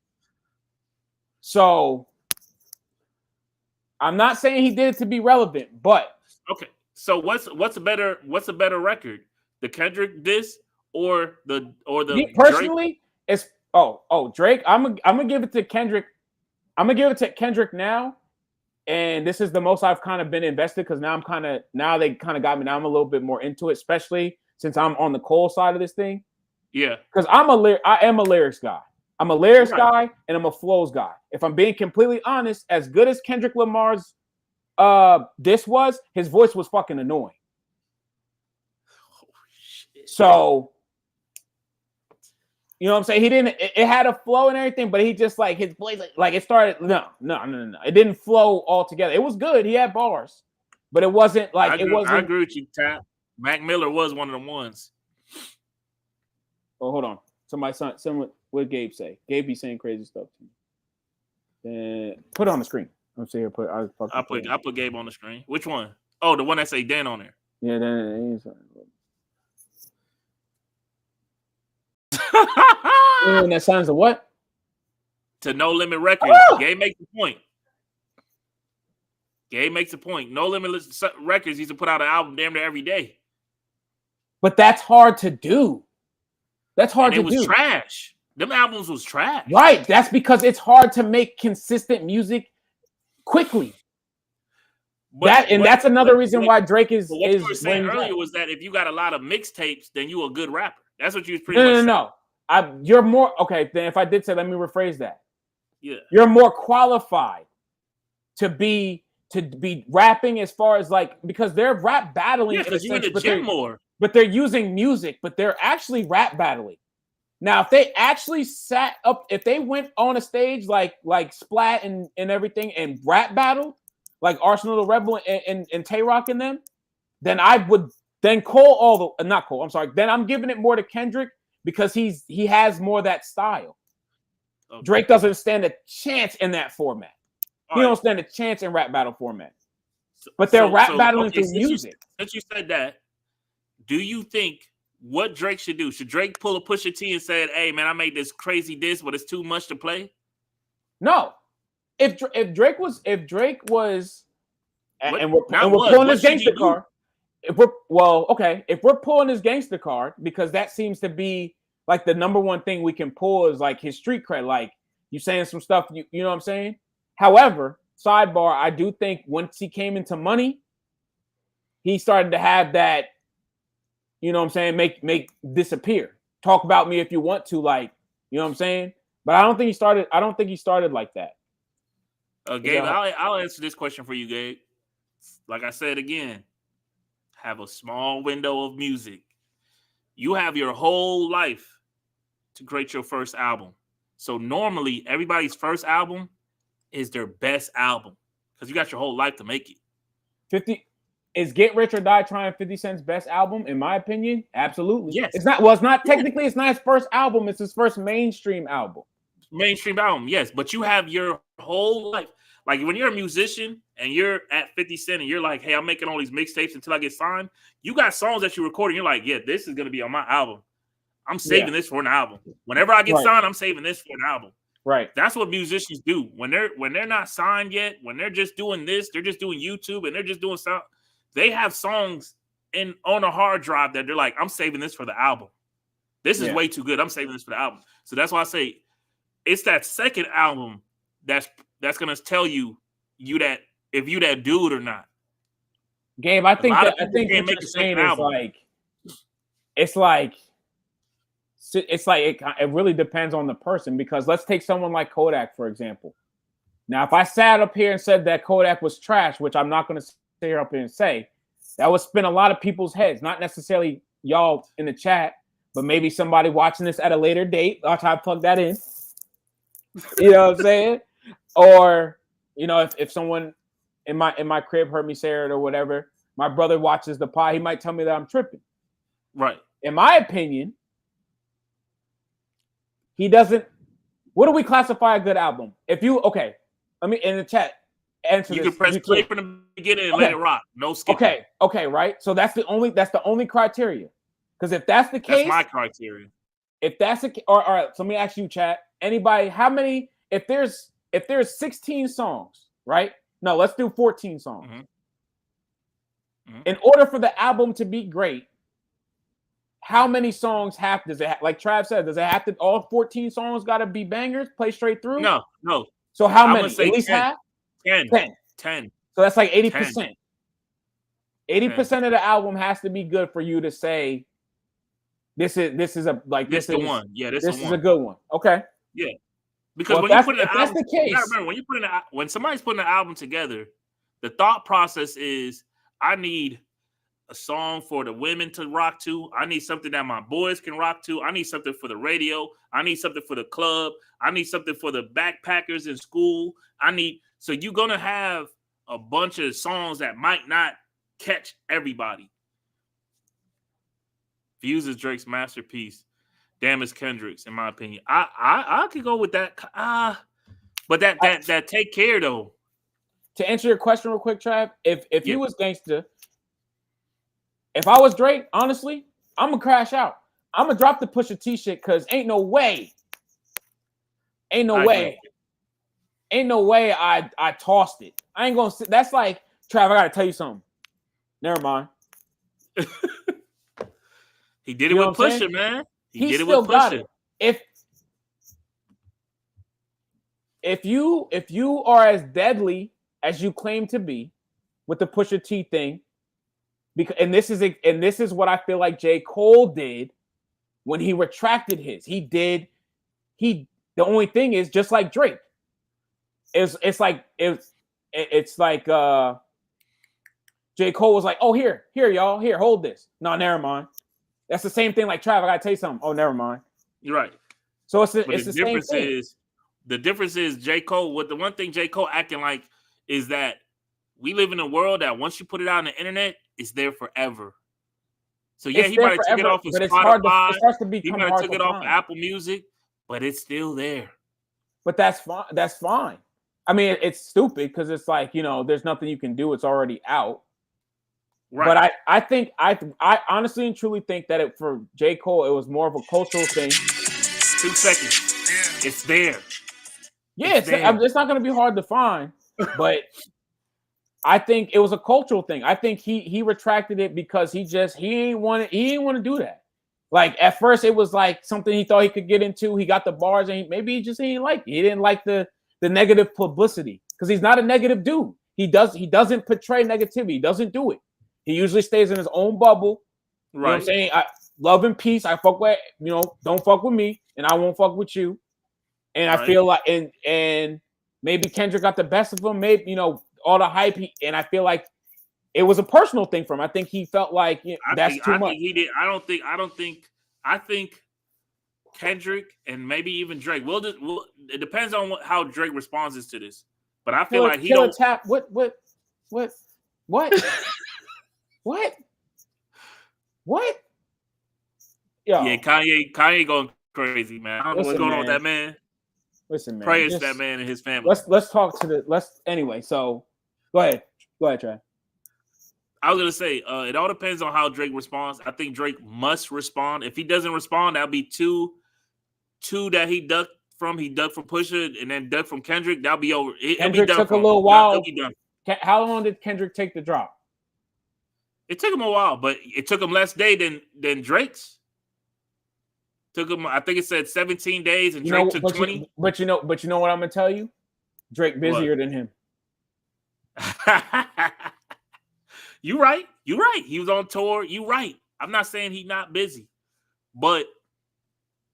So I'm not saying he did it to be relevant, but okay. So what's a better record? The Kendrick diss or the me personally, Drake? It's Drake. I'm gonna give it to Kendrick. I'm gonna give it to Kendrick now. And this is the most I've kind of been invested because now they kind of got me. Now I'm a little bit more into it, especially since I'm on the Cole side of this thing. Yeah. Because I am a lyrics guy. I'm a lyrics guy and I'm a flows guy. If I'm being completely honest, as good as Kendrick Lamar's this was, his voice was fucking annoying. Oh, shit. So, you know what I'm saying? It had a flow and everything, but he just like his voice, like it started, no. It didn't flow all together. It was good. He had bars. But it wasn't like it wasn't. I agree with you, Tap. Mac Miller was one of the ones. Oh, hold on. Someone, what Gabe say? Gabe be saying crazy stuff to me. Then put it on the screen. I'm saying I put Gabe on the screen. Which one? Oh, the one that say Dan on there. Yeah, then and that sounds to what? To No Limit Records. Oh! Gabe makes the point. No Limit Records used to put out an album damn near every day. But that's hard to do. It was trash. Them albums was trash. Right. That's because it's hard to make consistent music quickly. That's another reason why Drake is. What you were saying earlier was that if you got a lot of mixtapes, then you a good rapper. That's what you was pretty much saying. No. You're more okay. Then if I did say, let me rephrase that. Yeah. You're more qualified to be rapping as far as like because they're rap battling. Yeah, because you're in the gym more. But they're using music, but they're actually rap battling. Now, if they actually sat up, if they went on a stage like Splat and everything and rap battled, like Arsenal the Rebel and Tay-Rock and them, then I would then then I'm giving it more to Kendrick because he has more of that style. Okay. Drake doesn't stand a chance in that format. He don't stand a chance in rap battle format. But they're rap battling through music. Since you said that, do you think what Drake should do? Should Drake pull a Pusha T and say, "Hey man, I made this crazy disc, but it's too much to play"? No. If Drake was, and we're pulling his gangster card. If we're pulling his gangster card because that seems to be like the number one thing we can pull is like his street cred. Like you saying some stuff, you know what I'm saying? However, sidebar, I do think once he came into money, he started to have that. You know what I'm saying? Make disappear. Talk about me if you want to, like, you know what I'm saying? But I don't think he started like that. Gabe, I'll answer this question for you, Gabe. Like I said again, have a small window of music. You have your whole life to create your first album. So normally everybody's first album is their best album because you got your whole life to make it. Is Get Rich or Die Trying 50 Cent's best album, in my opinion? Absolutely. Yes. It's not technically, it's not his first album. It's his first mainstream album. Yes. But you have your whole life. Like when you're a musician and you're at 50 Cent and you're like, hey, I'm making all these mixtapes until I get signed. You got songs that you record and you're like, yeah, this is going to be on my album. I'm saving this for an album. Whenever I get signed, I'm saving this for an album. Right. That's what musicians do. When they're not signed yet, when they're just doing this, they're just doing YouTube and they're just doing stuff. They have songs on a hard drive that they're like, I'm saving this for the album. This is way too good. I'm saving this for the album. So that's why I say it's that second album that's gonna tell you that if you that dude or not. Gabe, I think what you're saying is it really depends on the person because let's take someone like Kodak, for example. Now, if I sat up here and said that Kodak was trash, which I'm not going to sit up here and say, that would spin a lot of people's heads, not necessarily y'all in the chat, but maybe somebody watching this at a later date. I'll try to plug that in. You know what I'm saying? Or, you know, if someone in my crib heard me say it or whatever, my brother watches the pod, he might tell me that I'm tripping. Right. In my opinion, he doesn't. What do we classify a good album? Let me in the chat answer you this. You can press play from the beginning and let it rock. No skipping. Okay, right. So that's the only criteria. Because if that's the case, that's my criteria. If that's the all right, so let me ask you, chat. Anybody, how many? If there's 16 songs, right? No, let's do 14 songs. Mm-hmm. In order for the album to be great, how many songs does it have? Like Trav said, does it have to all 14 songs got to be bangers, play straight through? No. So how many? At least 10. half? 10. So that's like 80%. 80% of the album has to be good for you to say this is a one. Yeah, this is a good one. Okay. Yeah. Because when you put an album, that's the case. You gotta remember when somebody's putting an album together, the thought process is I need a song for the women to rock to. I need something that my boys can rock to. I need something for the radio. I need something for the club. I need something for the backpackers in school. So you're going to have a bunch of songs that might not catch everybody. Views is Drake's masterpiece. Damn is Kendrick's, in my opinion. I could go with that. But that Take Care though. To answer your question real quick, Trav, if he was gangster, if I was Drake, honestly, I'm gonna crash out. I'm gonna drop the Pusha T shit because ain't no way I tossed it. I ain't gonna. That's like Trav. I gotta tell you something. Never mind. He did it with Pusha, man. He did it with Pusha. If you are as deadly as you claim to be with the Pusha T thing, and this is what I feel like J. Cole did when he retracted his. The only thing is just like Drake. It's like J. Cole was like, oh, here, y'all, here, hold this. No, never mind. That's the same thing like Trav. I gotta tell you something. Oh, never mind. You're right. So it's the same thing. The difference is J. Cole. What the one thing J. Cole acting like is that we live in a world that once you put it out on the internet, it's there forever. So yeah, he might have took it off of Spotify. He might have took it off of Apple Music, but it's still there. But that's fine. That's fine. I mean, it's stupid because it's like, there's nothing you can do. It's already out. Right. But I honestly and truly think that for J. Cole, it was more of a cultural thing. 2 seconds. It's there. Yeah, it's not going to be hard to find, but I think it was a cultural thing. I think he retracted it because he didn't want to do that. Like at first, it was like something he thought he could get into. He got the bars, and maybe he just didn't like it. He didn't like the negative publicity because he's not a negative dude. He doesn't portray negativity. He doesn't do it. He usually stays in his own bubble. You know what I'm saying? Love and peace. I fuck with, don't fuck with me, and I won't fuck with you. And I feel like, and maybe Kendrick got the best of him. Maybe, all the hype. And I feel like it was a personal thing for him. I think he felt like that's too much. He did. I think Kendrick and maybe even Drake. It depends on how Drake responds to this. But I feel like he don't tap. What? What? Yo. Yeah, Kanye going crazy, man. I don't know what's going on with that man. Listen, man. Prayers to that man and his family. Let's talk anyway. So go ahead, Trey. I was gonna say it all depends on how Drake responds. I think Drake must respond. If he doesn't respond, that'll be two that he ducked from. He ducked from Pusha and then ducked from Kendrick. That'll be over. Kendrick took a little while. It'll be done. How long did Kendrick take to drop? It took him a while, but it took him less day than Drake's. Took him, I think it said 17 days, and Drake took 20. But you know what I'm gonna tell you? Drake busier than him. You're right. He was on tour. You're right. I'm not saying he's not busy, but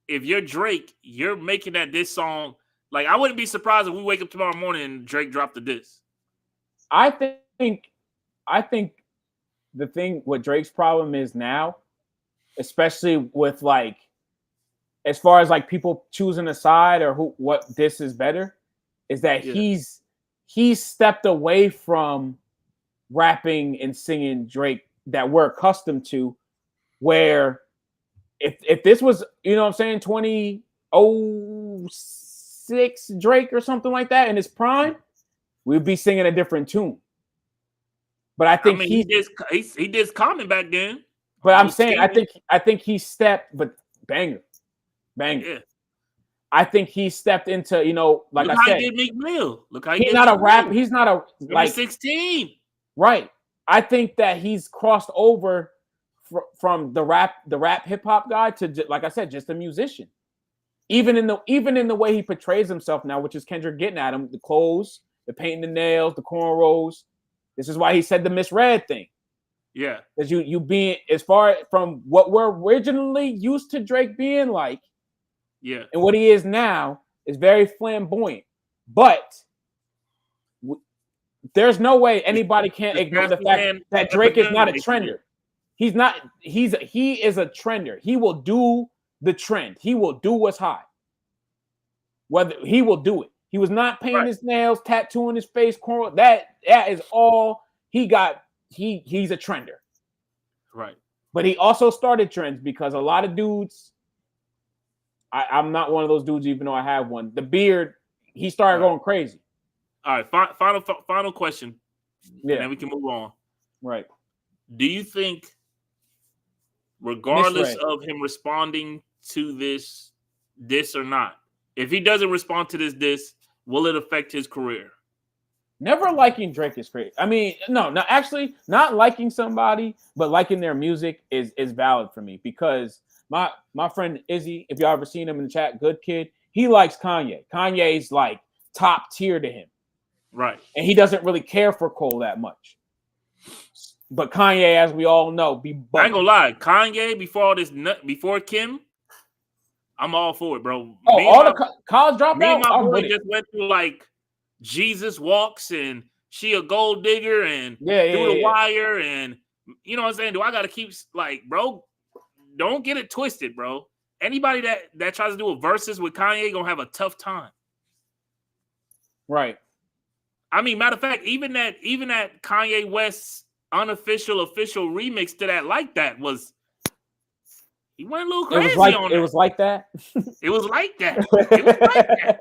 if you're Drake, you're making this song. Like I wouldn't be surprised if we wake up tomorrow morning and Drake dropped the disc. I think the thing what Drake's problem is now, especially with like, as far as like people choosing a side or what this is better, is that he's stepped away from rapping and singing Drake that we're accustomed to. Where if this was, 2006 Drake or something like that in his prime, we'd be singing a different tune. But I think he did Common back then. But I'm saying I think he stepped, but banger. Yeah. I think he stepped into, like look I said, he did Meek Mill. Look how he's not a rap. He's not a like 16. Right. I think that he's crossed over from the rap hip hop guy to, like I said, just a musician. Even in the way he portrays himself now, which is Kendrick getting at him, the clothes, the painting the nails, the cornrows. This is why he said the misread thing. Yeah. Because you being, as far from what we're originally used to Drake being like, yeah, and what he is now is very flamboyant. But there's no way anybody can't ignore the fact that Drake is not a trender. He is a trender. He will do the trend. He will do what's hot. Whether he will do it. He was not painting his nails, tattooing his face, cornrow. That is all he got. he's a trender. Right. But he also started trends because a lot of dudes, I'm not one of those dudes, even though I have one. The beard, he started going crazy. All right, final question. Yeah. And then we can move on. Right. Do you think, regardless of him responding to this or not, if he doesn't respond to this, will it affect his career? Never liking Drake is great. I mean, no, actually, not liking somebody, but liking their music is valid for me because my friend Izzy, if y'all ever seen him in the chat, good kid, he likes Kanye. Kanye's like top tier to him. Right. And he doesn't really care for Cole that much. But Kanye, as we all know, be bugging. I ain't gonna lie, Kanye before Kim, I'm all for it, bro. Oh, all the college dropout. Me and my boy just went through like Jesus Walks and She a Gold Digger and Through the Wire, and you know what I'm saying? Do I gotta keep like, bro? Don't get it twisted, bro. Anybody that tries to do a versus with Kanye gonna have a tough time. Right. I mean, matter of fact, even that Kanye West's official remix to that Like That was, he went a little crazy on it. It was like that. It was like that. It was like that.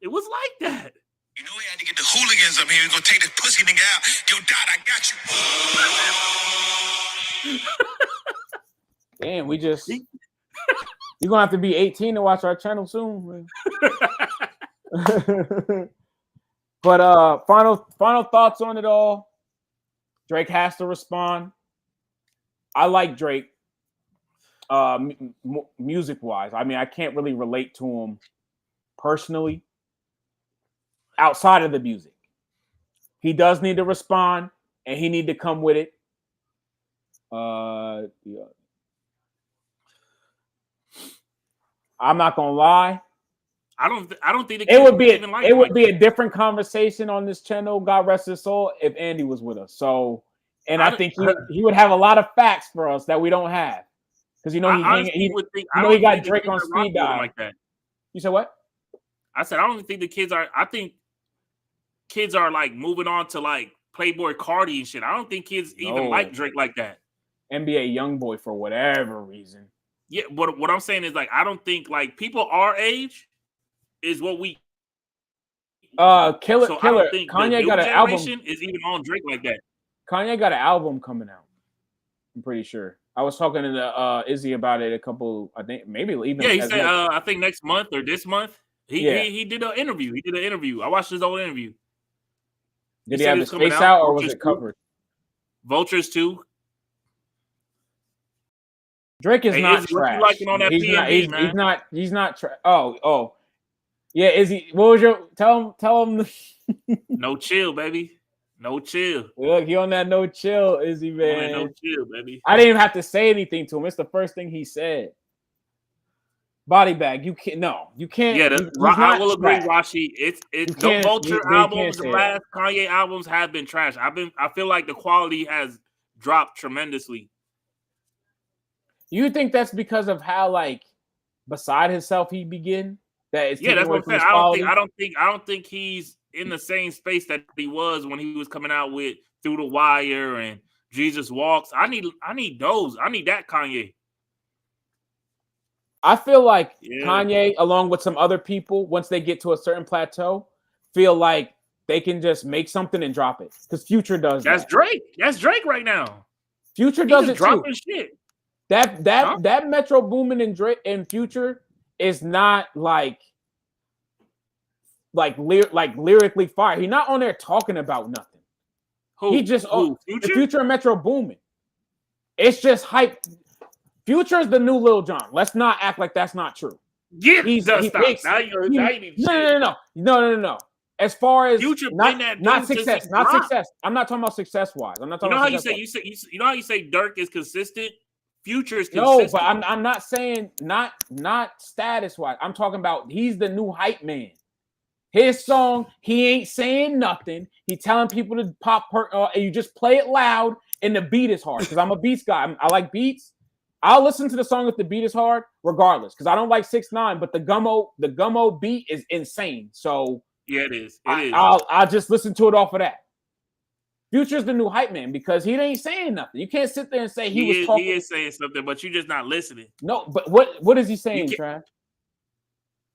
It was like that. You know we had to get the hooligans up here. We're gonna take this pussy nigga out. Yo, Dot, I got you. Damn, you're gonna have to be 18 to watch our channel soon. But final thoughts on it all. Drake has to respond. I like Drake music wise. I mean, I can't really relate to him personally outside of the music. He does need to respond and he need to come with it. Yeah. I'm not gonna lie. I don't think it would be a different conversation on this channel, God rest his soul, if Andy was with us. So, and I think he would have a lot of facts for us that we don't have, because he got Drake on speed dial like that. You said what? I said I don't think the kids are. I think kids are like moving on to like Playboy Cardi and shit. I don't think kids even like Drake like that. NBA YoungBoy for whatever reason. Yeah, what I'm saying is like I don't think like people our age is what we Killer. So I don't think Kanye got an album. Is even on Drake like that. Kanye got an album coming out. I'm pretty sure. I was talking to Izzy about it a couple. I think maybe even. Yeah, he said I think next month or this month. He did an interview. He did an interview. I watched his old interview. Did he have his face out or was it covered? Vultures 2. Drake is not trash. He's not trash. Oh. Yeah, Izzy, what was your tell him No chill, baby. No chill. Look, he on that no chill, Izzy, man. No chill, baby. I didn't even have to say anything to him. It's the first thing he said. Body bag, you can't. Yeah, I will agree, Rashi. It's the Vulture albums, the last Kanye albums have been trash. I feel like the quality has dropped tremendously. You think that's because of how like beside himself he begin? That's what I'm saying. I don't think he's in the same space that he was when he was coming out with Through the Wire and Jesus Walks. I need those. I need that Kanye. I feel like Kanye, along with some other people, once they get to a certain plateau, feel like they can just make something and drop it. Because Future does that. That's Drake. That's Drake right now. Future does it dropping too. Shit. That Metro Boomin and Drake and Future is not like lyrically fire. He's not on there talking about nothing. Future and Metro Boomin. It's just hype. Future is the new Lil Jon. Let's not act like that's not true. Yeah, No. As far as Future, not success. I'm not talking about success wise. I'm not talking about you know how you say Dirk is consistent? Future is No, consistent. but I'm not saying not status wise. I'm talking about he's the new hype man. His song, he ain't saying nothing. He telling people to pop and you just play it loud and the beat is hard. Because I'm a beats guy. I like beats. I'll listen to the song if the beat is hard, regardless. Because I don't like 6ix9ine, but the Gummo beat is insane. So yeah, it is. I'll just listen to it off of that. Future's the new hype man because he ain't saying nothing. You can't sit there and say he was talking. He is saying something, but you're just not listening. No, but what is he saying, Trav?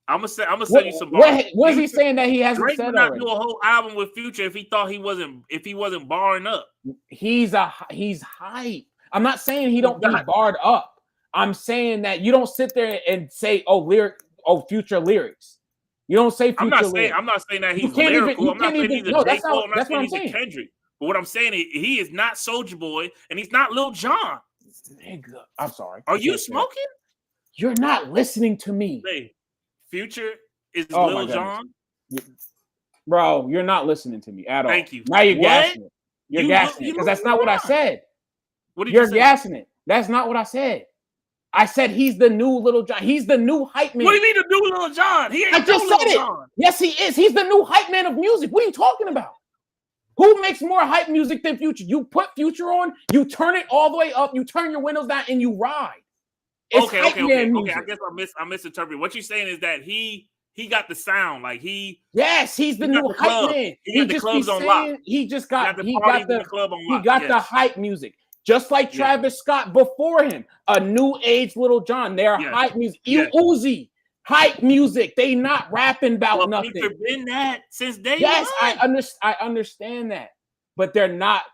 I'm gonna send you some bars. What is he saying that he hasn't Drake said would not already? do a whole album with Future if he thought he wasn't barring up. He's hype. I'm not saying he don't be barred up. I'm saying that you don't sit there and say, Future lyrics. You don't say Future lyrics. I'm not saying that he's lyrical. I'm not saying he's a J. Cole. I'm not saying he's a Kendrick. But what I'm saying is he is not Soulja Boy and he's not Lil Jon. Nigga, I'm sorry. Are you smoking? You're not listening to me. Hey, Future is Lil Jon. Bro, you're not listening to me at all. Thank you. Now you're gassing it. You're gassing it because that's not what I said. What did you say? You're gassing it. That's not what I said. I said he's the new Lil Jon. He's the new hype man. What do you mean the new Lil Jon? He ain't Lil Jon. Yes, he is. He's the new hype man of music. What are you talking about? Who makes more hype music than Future? You put Future on, you turn it all the way up, you turn your windows down, and you ride. It's okay. I guess I misinterpreted. What you're saying is that he got the sound, like he's the new hype man. He got the clubs on lock. He got the hype music. Just like Travis Scott before him, a new age Lil Jon. They're hype music. Uzi, hype music. They not rapping about nothing. Future been that since day one. Yes, I understand that, but they're not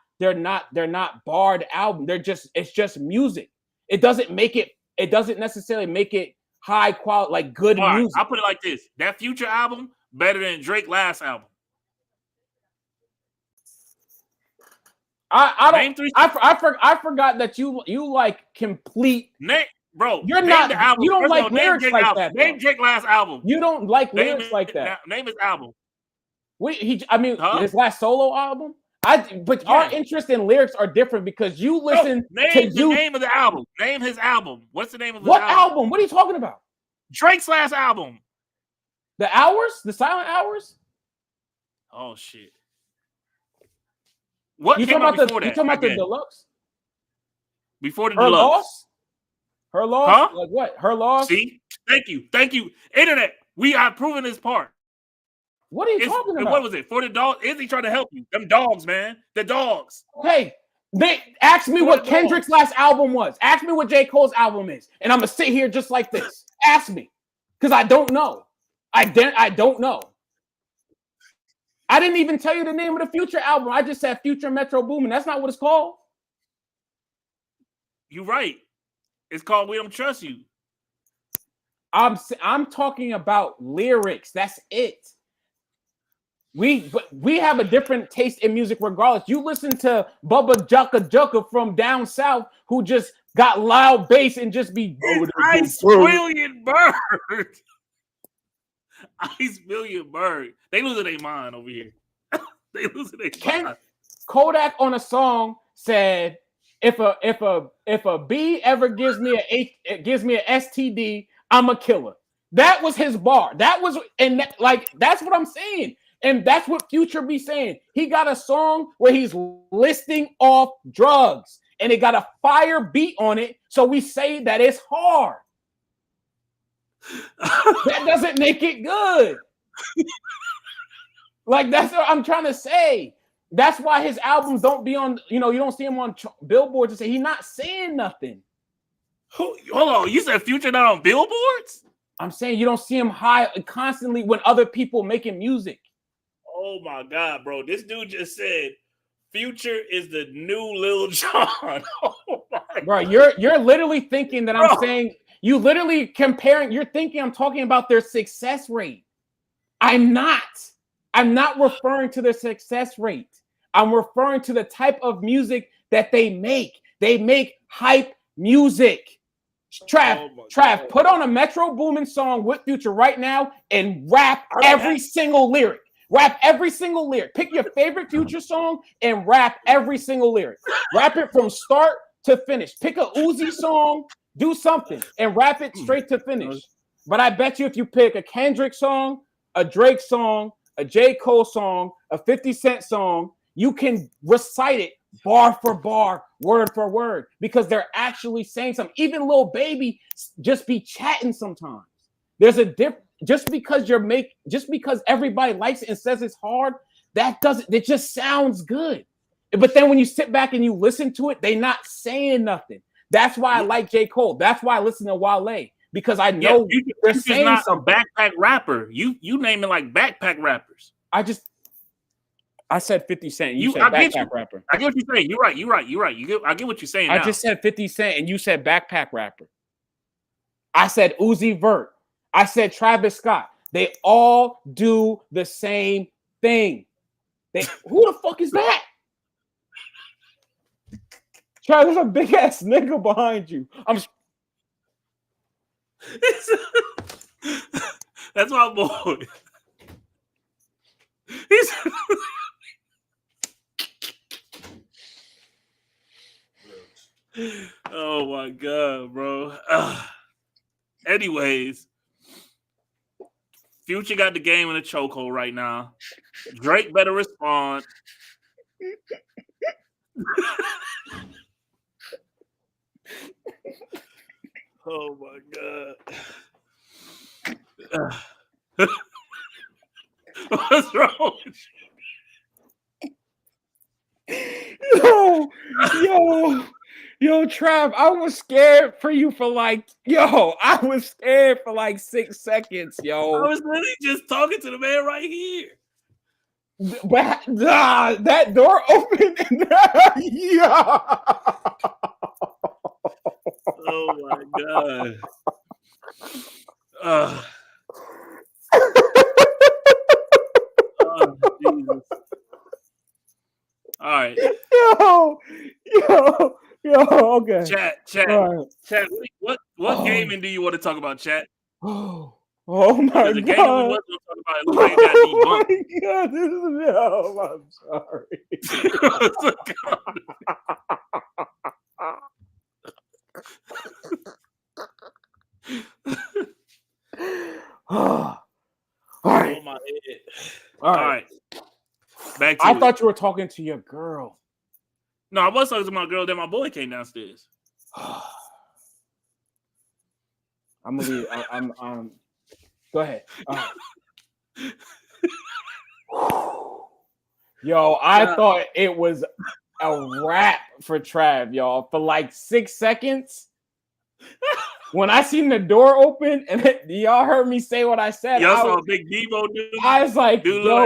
barred album. It's just music. It doesn't necessarily make it high quality, like good music. I'll put it like this: that Future album better than Drake's last album. I forgot that you like complete. Bro, you're not. You don't like lyrics like that. Name Drake's last album. You don't like lyrics like that. Name his album. His last solo album. Our interest in lyrics are different because you listen to the name of the album. Name his album. What's the name of his album? What album? What are you talking about? Drake's last album. The Hours? The Silent Hours? Oh shit. What you came talking out before that? You talking about the deluxe? Before the Her deluxe. Loss? Her Loss? Huh? Like what? Her Loss? See? Thank you. Internet. We are proving this part. What are you talking about? What was it? For the dog? Is he trying to help you? Them dogs, man. The dogs. Hey, they asked me what Kendrick's last album was. Ask me what J. Cole's album is. And I'm going to sit here just like this. Ask me. Because I don't know. I don't know. I didn't even tell you the name of the Future album. I just said Future Metro Boomin. That's not what it's called. You're right. It's called We Don't Trust You. I'm talking about lyrics. That's it. We have a different taste in music regardless. You listen to Bubba Jukka from down south who just got loud bass and just be Ice Million Bird. Ice Million Bird. They losing their mind over here. They losing their mind. Kodak on a song said, if a bee ever gives me an STD, I'm a killer. That was his bar. That's what I'm saying. And that's what Future be saying. He got a song where he's listing off drugs and it got a fire beat on it. So we say that it's hard. That doesn't make it good. Like, that's what I'm trying to say. That's why his albums don't be on, you don't see him on billboards and say he's not saying nothing. Hold on, you said Future not on billboards? I'm saying you don't see him high constantly when other people making music. Oh my God, bro. This dude just said Future is the new Lil Jon. Oh my bro, you're literally thinking that I'm saying, you literally comparing, you're thinking I'm talking about their success rate. I'm not referring to their success rate. I'm referring to the type of music that they make. They make hype music. Trav, put on a Metro Boomin song with Future right now and rap every single lyric. Rap every single lyric. Pick your favorite Future song and rap every single lyric. Rap it from start to finish. Pick a Uzi song, do something, and rap it straight to finish. But I bet you if you pick a Kendrick song, a Drake song, a J. Cole song, a 50 Cent song, you can recite it bar for bar, word for word, because they're actually saying something. Even Lil Baby just be chatting sometimes. There's a difference. Just because everybody likes it and says it's hard, it just sounds good. But then when you sit back and you listen to it, they not saying nothing. That's why I like J. Cole. That's why I listen to Wale. Because I know they're saying not something. A backpack rapper. You naming like backpack rappers. I said 50 Cent. You said backpack rapper. I get what you're saying. You're right. I get what you're saying. I just said 50 Cent and you said backpack rapper. I said Uzi Vert. I said Travis Scott. They all do the same thing. Who the fuck is that? Trav, there's a big ass nigga behind you. That's my boy. Oh my god, bro. Anyways, Future got the game in a chokehold right now. Drake better respond. Oh my god. What's wrong with you? Yo, Trav, I was scared for you for I was scared for like 6 seconds, yo. I was literally just talking to the man right here. But that door opened. Yeah. Oh my god. Oh, Jesus. All right. Yo, okay. Chat. Right. Chat, what gaming do you want to talk about, chat? Oh my the god. Game we was going to talk about is got debunked. I'm sorry. All right. Oh, my head. All right. Back to I thought you were talking to your girl. No, I was talking to my girl. Then my boy came downstairs. I'm gonna leave. I'm Go ahead. Yo, I thought it was a wrap for Trav, y'all. For like 6 seconds. When I seen the door open and y'all heard me say what I said, y'all saw a big Devo dude. I was like, yo,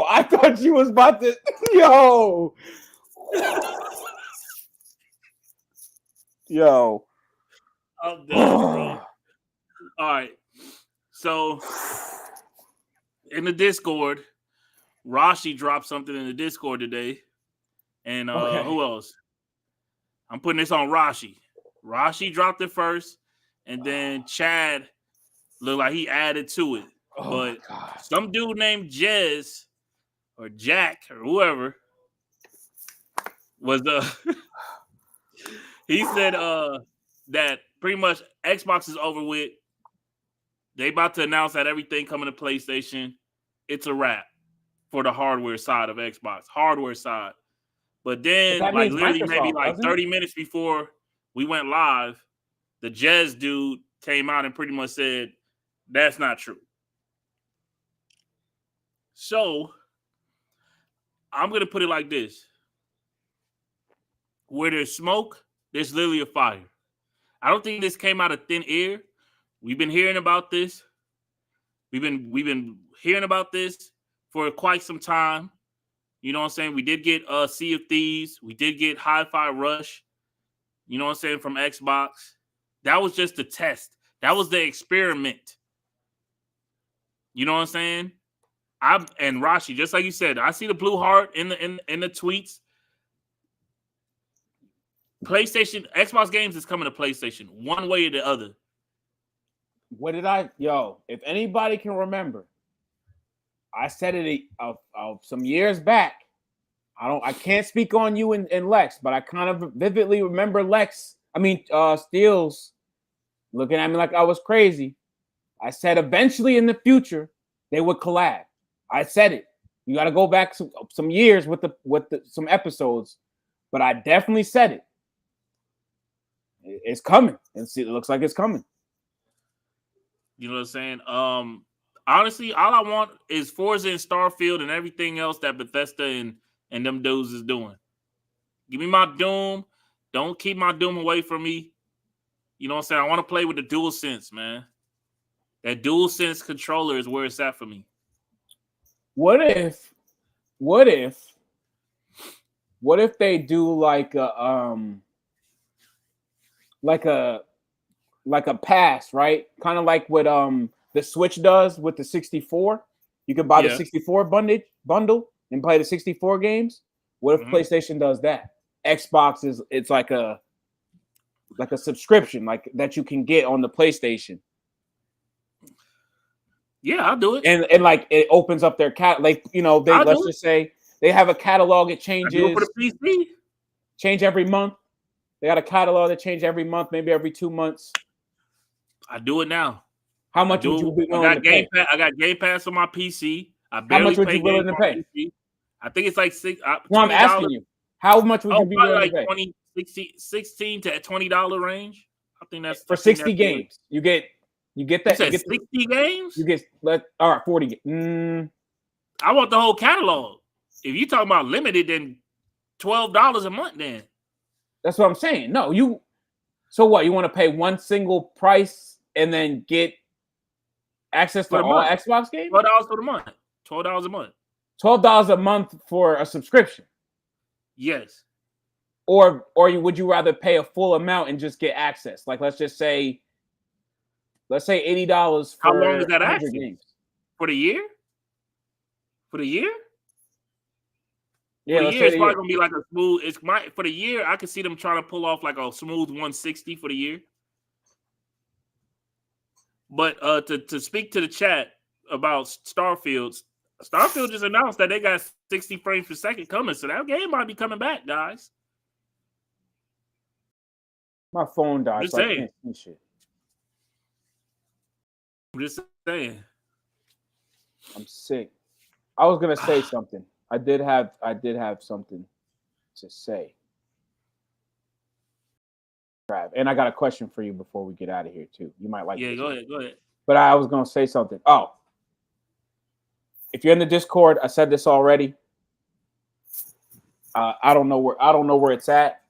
I thought you was about to, yo. I'm done, bro. All right. So in the Discord, Rashi dropped something in the Discord today. And who else? I'm putting this on Rashi. Rashi dropped it first, and then Chad looked like he added to it. But some dude named Jez or Jack or whoever was he said that pretty much Xbox is over with. They about to announce that everything coming to PlayStation. It's a wrap for the hardware side of Xbox. Hardware side. But then, like literally Microsoft, maybe like 30 minutes before we went live, the Jez dude came out and pretty much said, that's not true. So, I'm going to put it like this. Where there's smoke, there's literally a fire. I don't think this came out of thin air. We've been hearing about this. We've been hearing about this for quite some time. You know what I'm saying? We did get Sea of Thieves. We did get Hi-Fi Rush. You know what I'm saying? From Xbox. That was just a test. That was the experiment. You know what I'm saying? And Rashi, just like you said, I see the blue heart in the tweets. PlayStation, Xbox games is coming to PlayStation one way or the other. If anybody can remember, I said it some years back. I can't speak on you and Lexx, but I kind of vividly remember Steels looking at me like I was crazy. I said eventually in the future they would collab. I said it. You got to go back some years with some episodes, but I definitely said it. It's coming. It looks like it's coming. You know what I'm saying? Honestly, all I want is Forza and Starfield and everything else that Bethesda and them dudes is doing. Give me my Doom. Don't keep my Doom away from me. You know what I'm saying? I want to play with the DualSense, man. That DualSense controller is where it's at for me. What if they do like a pass, right? Kind of like what the Switch does with the 64. You can buy the 64 bundle and play the 64 games. What if PlayStation does that? Xbox it's like a subscription like that you can get on the PlayStation. Yeah, I'll do it. And like it opens up their let's just say they have a catalog, it changes. I do it for the PC. Change every month. They got a catalog that change every month, maybe every 2 months. I do it now. How much would you be willing to pay? I got Game Pass on my PC. How much would you be willing to pay? I think it's like $6. No, I'm asking you. How much would you be willing to pay? $20, $16 to $20 range. I think that's for 60 games. You get that. You said 60 games? You get all right, 40. I want the whole catalog. If you talking about limited, then $12 a month. Then that's what I'm saying. No, so what? You want to pay one single price and then get access to all Xbox games? $12 for the month. $12 a month. $12 a month for a subscription. Yes. Or would you rather pay a full amount and just get access? Like let's say $80 for how long is that access? Games. For the year? For the year? Yeah, for the year, it's probably gonna be like a smooth. For the year, I could see them trying to pull off like a smooth 160 for the year. But to speak to the chat about Starfield just announced that they got 60 frames per second coming, so that game might be coming back, guys. My phone died, so I can't see shit. I'm just saying. I'm sick. I was gonna say something. I did have something to say. Trav, and I got a question for you before we get out of here too. You might like. Yeah, go ahead. But I was gonna say something. Oh, if you're in the Discord, I said this already. I don't know where it's at.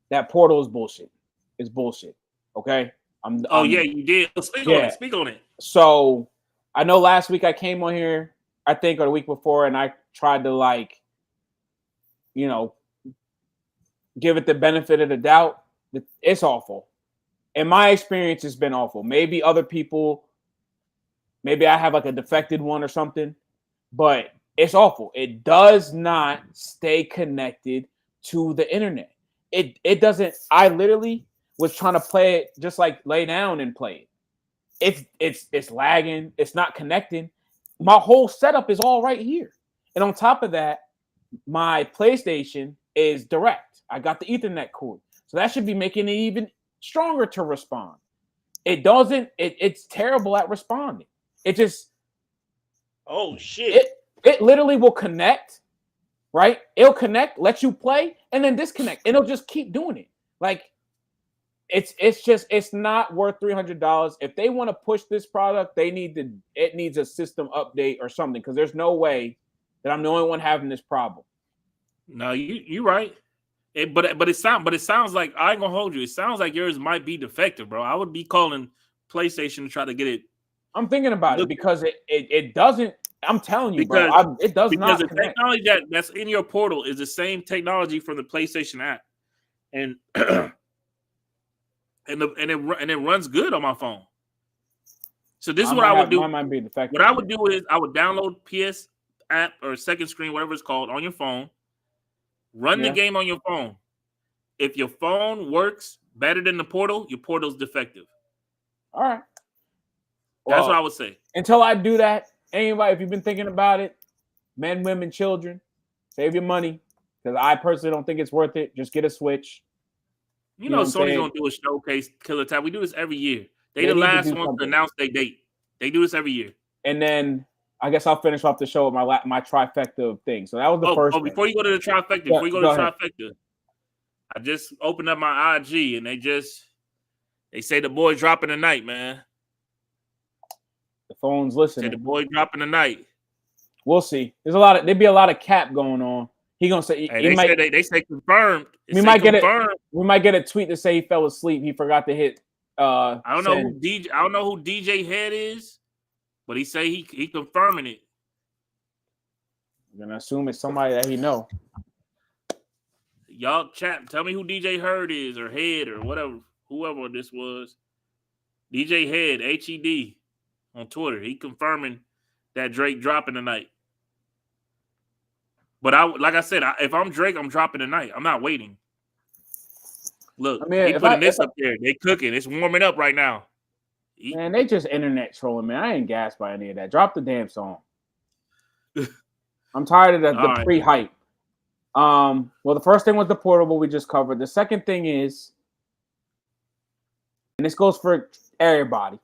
That portal is bullshit. It's bullshit. Okay. Yeah, you did. Speak on it. So I know last week I came on here, I think, or the week before, and I tried to give it the benefit of the doubt. It's awful. In my experience, it's been awful. Maybe other people, maybe I have like a defected one or something, but it's awful. It does not stay connected to the internet. It doesn't. I literally was trying to play it, just like lay down and play it. It's lagging. It's not connecting. My whole setup is all right here. And on top of that, my PlayStation is direct. I got the Ethernet cord. So that should be making it even stronger to respond. It doesn't. It's terrible at responding. It just. Oh, shit. It literally will connect, right? It'll connect, let you play, and then disconnect. And it'll just keep doing it. Like, it's not worth $300. If they want to push this product, it needs a system update or something, because there's no way that I'm the only one having this problem. No, you're right. But it sounds like, I ain't gonna hold you. It sounds like yours might be defective, bro. I would be calling PlayStation to try to get it. I'm thinking about it because it doesn't. I'm telling you, bro. It does not. Because the technology that's in your portal is the same technology from the PlayStation app, and it runs good on my phone. So this is what I would do. Mine might be defective. What I would do is I would download PS app or second screen, whatever it's called, on your phone. Run the game on your phone. If your phone works better than the portal, your portal's defective. All right. That's what I would say. Until I do that, anybody, if you've been thinking about it, men, women, children, save your money, because I personally don't think it's worth it. Just get a Switch. You know Sony's going to do a showcase Killer Tap. We do this every year. They the last one to announce their date. They do this every year. And then I guess I'll finish off the show with my trifecta of things. So that was the first. Before you go to the trifecta, trifecta, I just opened up my IG and they say the boy dropping tonight, man. The phone's listening. Said the boy dropping tonight. We'll see. There'd be a lot of cap going on. He gonna say they say confirmed. We might get a tweet to say he fell asleep. He forgot to hit. I don't know who DJ Head is, but he say he confirming it. I'm gonna assume it's somebody that he know. Y'all chat. Tell me who DJ Head is or Head or whatever, whoever this was. DJ Head, HED on Twitter. He confirming that Drake dropping tonight. But like I said, if I'm Drake, I'm dropping tonight. I'm not waiting. Look, he putting this up there. They cooking. It's warming up right now. Man, they just internet trolling, man. I ain't gassed by any of that. Drop the damn song. I'm tired of the pre-hype. Well, the first thing was the portable we just covered. The second thing is, and this goes for everybody.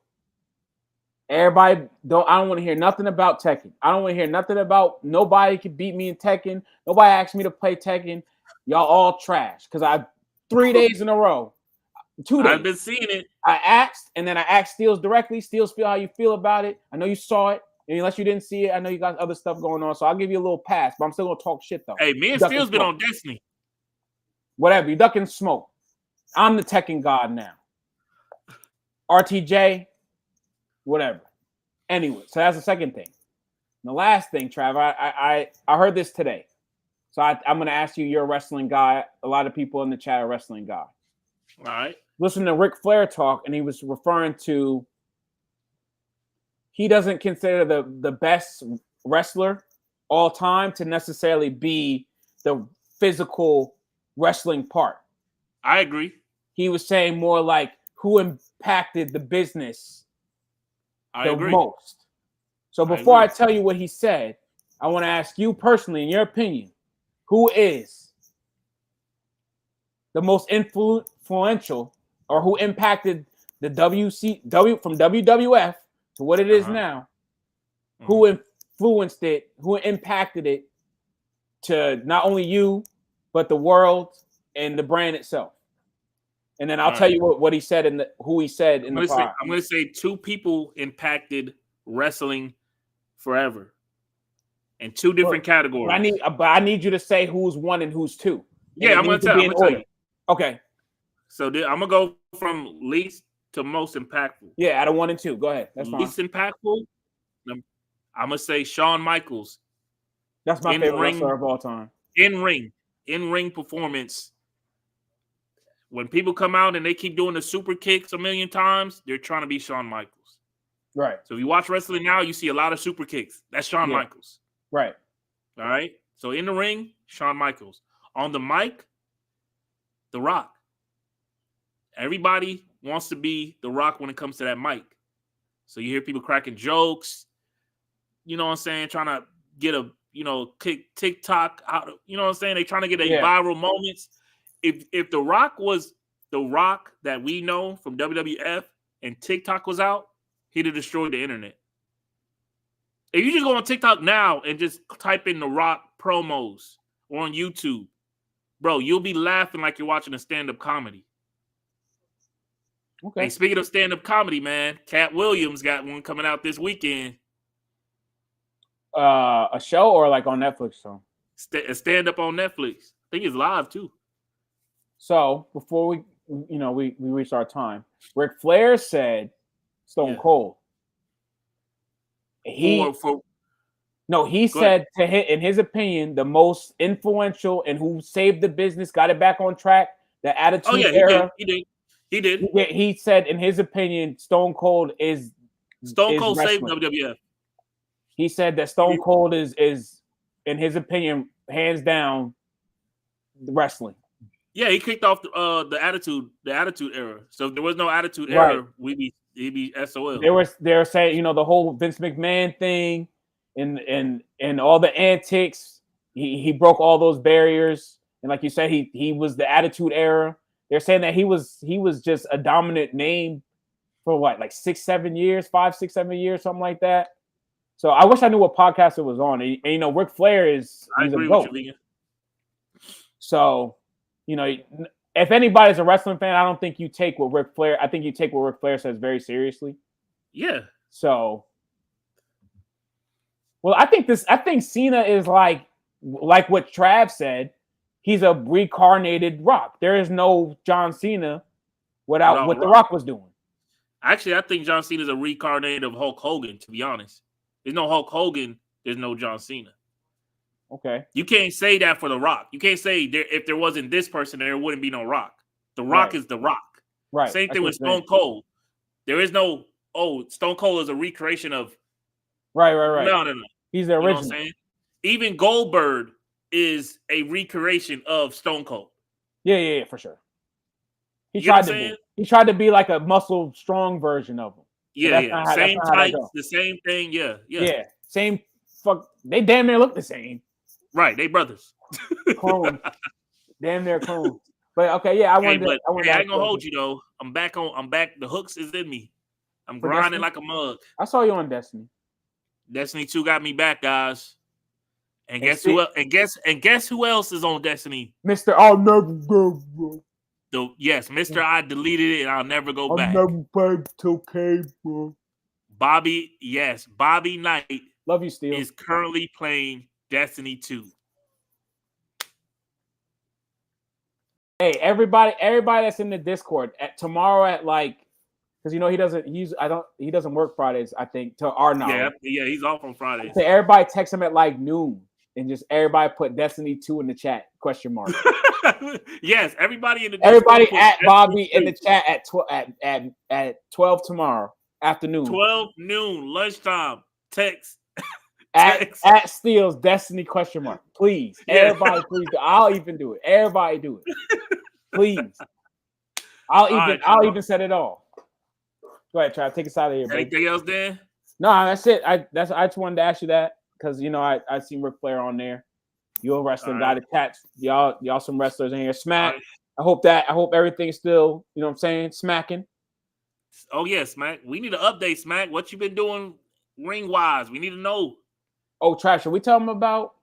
I don't want to hear nothing about Tekken. I don't want to hear nothing about nobody can beat me in Tekken. Nobody asked me to play Tekken. Y'all all trash. Because 3 days in a row. 2 days. I've been seeing it. I asked, and then I asked Steels directly. Steels, feel how you feel about it. I know you saw it. And unless you didn't see it, I know you got other stuff going on. So I'll give you a little pass, but I'm still going to talk shit, though. Hey, me and Steels been on Destiny. Whatever. You ducking smoke. I'm the Tekken god now. RTJ, whatever. Anyway, so that's the second thing. And the last thing, Trav, I heard this today. So I'm going to ask you, you're a wrestling guy. A lot of people in the chat are wrestling guy. All right. Listen to Ric Flair talk, and he was referring to he doesn't consider the best wrestler all time to necessarily be the physical wrestling part. I agree. He was saying more like who impacted the business the most. So before I tell you what he said, I want to ask you personally, in your opinion, who is the most influential or who impacted the WCW from WWF to what it is now? Who influenced it? Who impacted it to not only you, but the world and the brand itself? And then I'll tell you what he said who he said in the pod. I'm going to say two people impacted wrestling forever in two different categories. I need you to say who's one and who's two. Yeah, I'm going to tell you. Okay. So I'm going to go from least to most impactful. Yeah, out of 1 and 2. Go ahead. That's fine. Least impactful, I'm going to say Shawn Michaels. That's my favorite wrestler of all time. In-ring performance. When people come out and they keep doing the super kicks a million times, they're trying to be Shawn Michaels. Right. So if you watch wrestling now, you see a lot of super kicks. That's Shawn Michaels. Right. All right. So in the ring, Shawn Michaels. On the mic, The Rock. Everybody wants to be The Rock when it comes to that mic. So you hear people cracking jokes, you know what I'm saying, trying to get a, kick TikTok out, you know what I'm saying? They're trying to get viral moments. If The Rock was The Rock that we know from WWF and TikTok was out, he'd have destroyed the internet. If you just go on TikTok now and just type in The Rock promos or on YouTube, bro, you'll be laughing like you're watching a stand-up comedy. Okay. Hey, speaking of stand-up comedy, man, Cat Williams got one coming out this weekend. A show or like on Netflix? So a stand-up on Netflix. I think it's live too. So before we reach our time, Ric Flair said Stone Cold. He said in his opinion, the most influential and who saved the business, got it back on track, the Attitude Era. He did. He said in his opinion, Stone Cold saved WWF. He said that Stone Cold is in his opinion, hands down, wrestling. Yeah, he kicked off the Attitude Era. So if there was no Attitude Era, he'd be SOL. They were saying, the whole Vince McMahon thing and all the antics. He broke all those barriers, and like you said, he was the Attitude Era. They're saying that he was just a dominant name for what, like 6-7 years, 5, 6, 7 years, something like that. So I wish I knew what podcast it was on. And Ric Flair he's a GOAT. So, if anybody's a wrestling fan, I think you take what Ric Flair says very seriously. Yeah. So, Well, I think Cena is like what Trav said. He's a reincarnated Rock. There is no John Cena without what The Rock was doing. Actually, I think John Cena is a reincarnated of Hulk Hogan, to be honest. There's no Hulk Hogan, there's no John Cena. Okay. You can't say that for The Rock. You can't say if there wasn't this person, there wouldn't be no Rock. The Rock is The Rock. Right. Same thing with Stone Cold. There is no, Stone Cold is a recreation of. Right. No. He's the original. You know what I'm saying? Even Goldberg is a recreation of Stone Cold. Yeah, for sure. He tried to be like a muscle strong version of him. Yeah. Same tights, the same thing. Yeah. Same. Fuck. They damn near look the same. Right. They brothers. Clones. Damn near clones. But okay, yeah. I ain't gonna hold you though. I'm back. The hooks is in me. I'm grinding like a mug. I saw you on Destiny. Destiny 2 got me back, guys. And guess who else? And guess who else is on Destiny? Mr. I'll never go, bro. Yes, Mr. I deleted it and I'll never go back. I'll never play 2K, bro. Bobby Knight. Love you, Steel. Is currently playing Destiny 2. Hey, everybody that's in the Discord tomorrow at because he doesn't work Fridays, I think, to our knowledge. Yeah, he's off on Fridays. So everybody text him at noon and just everybody put Destiny 2 in the chat, ? Yes, everybody in the Discord. Everybody at Bobby in the chat at 12 tomorrow afternoon. 12 noon, lunchtime. Text. At Steel's Destiny ? Please. Yeah. Everybody please do. I'll even do it. Everybody do it. Please. I'll even set it off. Go ahead, Trav. Take us out of here, baby. Anything else, Dan? No, that's it. I just wanted to ask you that because I seen Ric Flair on there. You're a wrestling guy. The cats, y'all some wrestlers in here. Smack. Right. I hope everything's still, you know what I'm saying, smacking. Oh yeah, Smack. We need to update, Smack. What you been doing ring wise? We need to know. Oh, Trav, should we tell them about?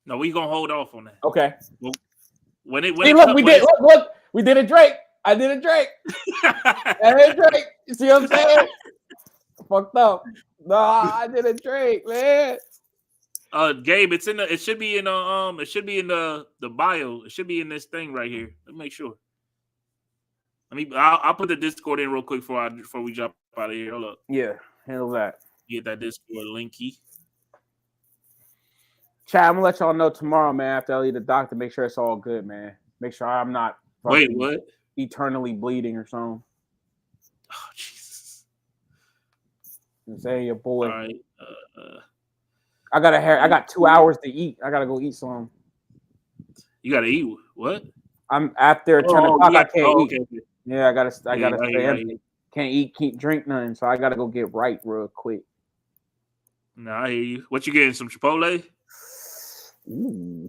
No, we gonna hold off on that. Okay. Well, we did a Drake. I did a Drake. I did a Drake. You see what I'm saying? Fucked up. No, I did a Drake, man. Gabe, it should be in the bio. It should be in this thing right here. Let me make sure. I'll put the Discord in real quick before we jump out of here. Hold up. Yeah, handle that. Get that Discord linky. Chad, I'm gonna let y'all know tomorrow, man. After I leave the doctor, make sure it's all good, man. Make sure I'm not what? Eternally bleeding or something. Oh Jesus! Say your boy. All right. I got 2 hours to eat. I gotta go eat some. You gotta eat what? I'm after 10 o'clock. I can't eat. Okay. Yeah, I gotta stay empty. Can't eat, can't drink nothing. So I gotta go get right real quick. Nah, I hear you. What you getting? Some Chipotle? Ooh.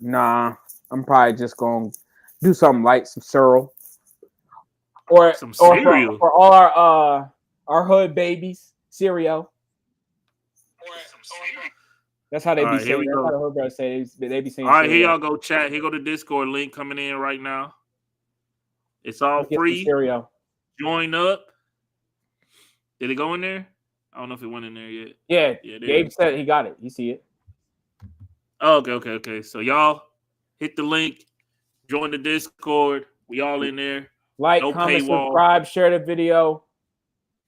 Nah, I'm probably just gonna do something light, some cereal, or some cereal for all our hood babies, cereal. That's how they be saying. That's how the hood brothers say. They be saying. All right, here y'all go chat. Here go the Discord link coming in right now. It's all free. Cereal. Join up. Did it go in there? I don't know if it went in there yet. Yeah. Gabe said he got it. You see it. Oh, okay. So y'all hit the link. Join the Discord. We all in there. Like, comment, subscribe, share the video.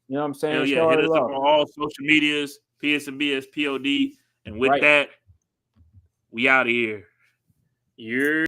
You know what I'm saying? Hell yeah. Hit us up on all social medias. psandbspod. And with that, we out of here. You're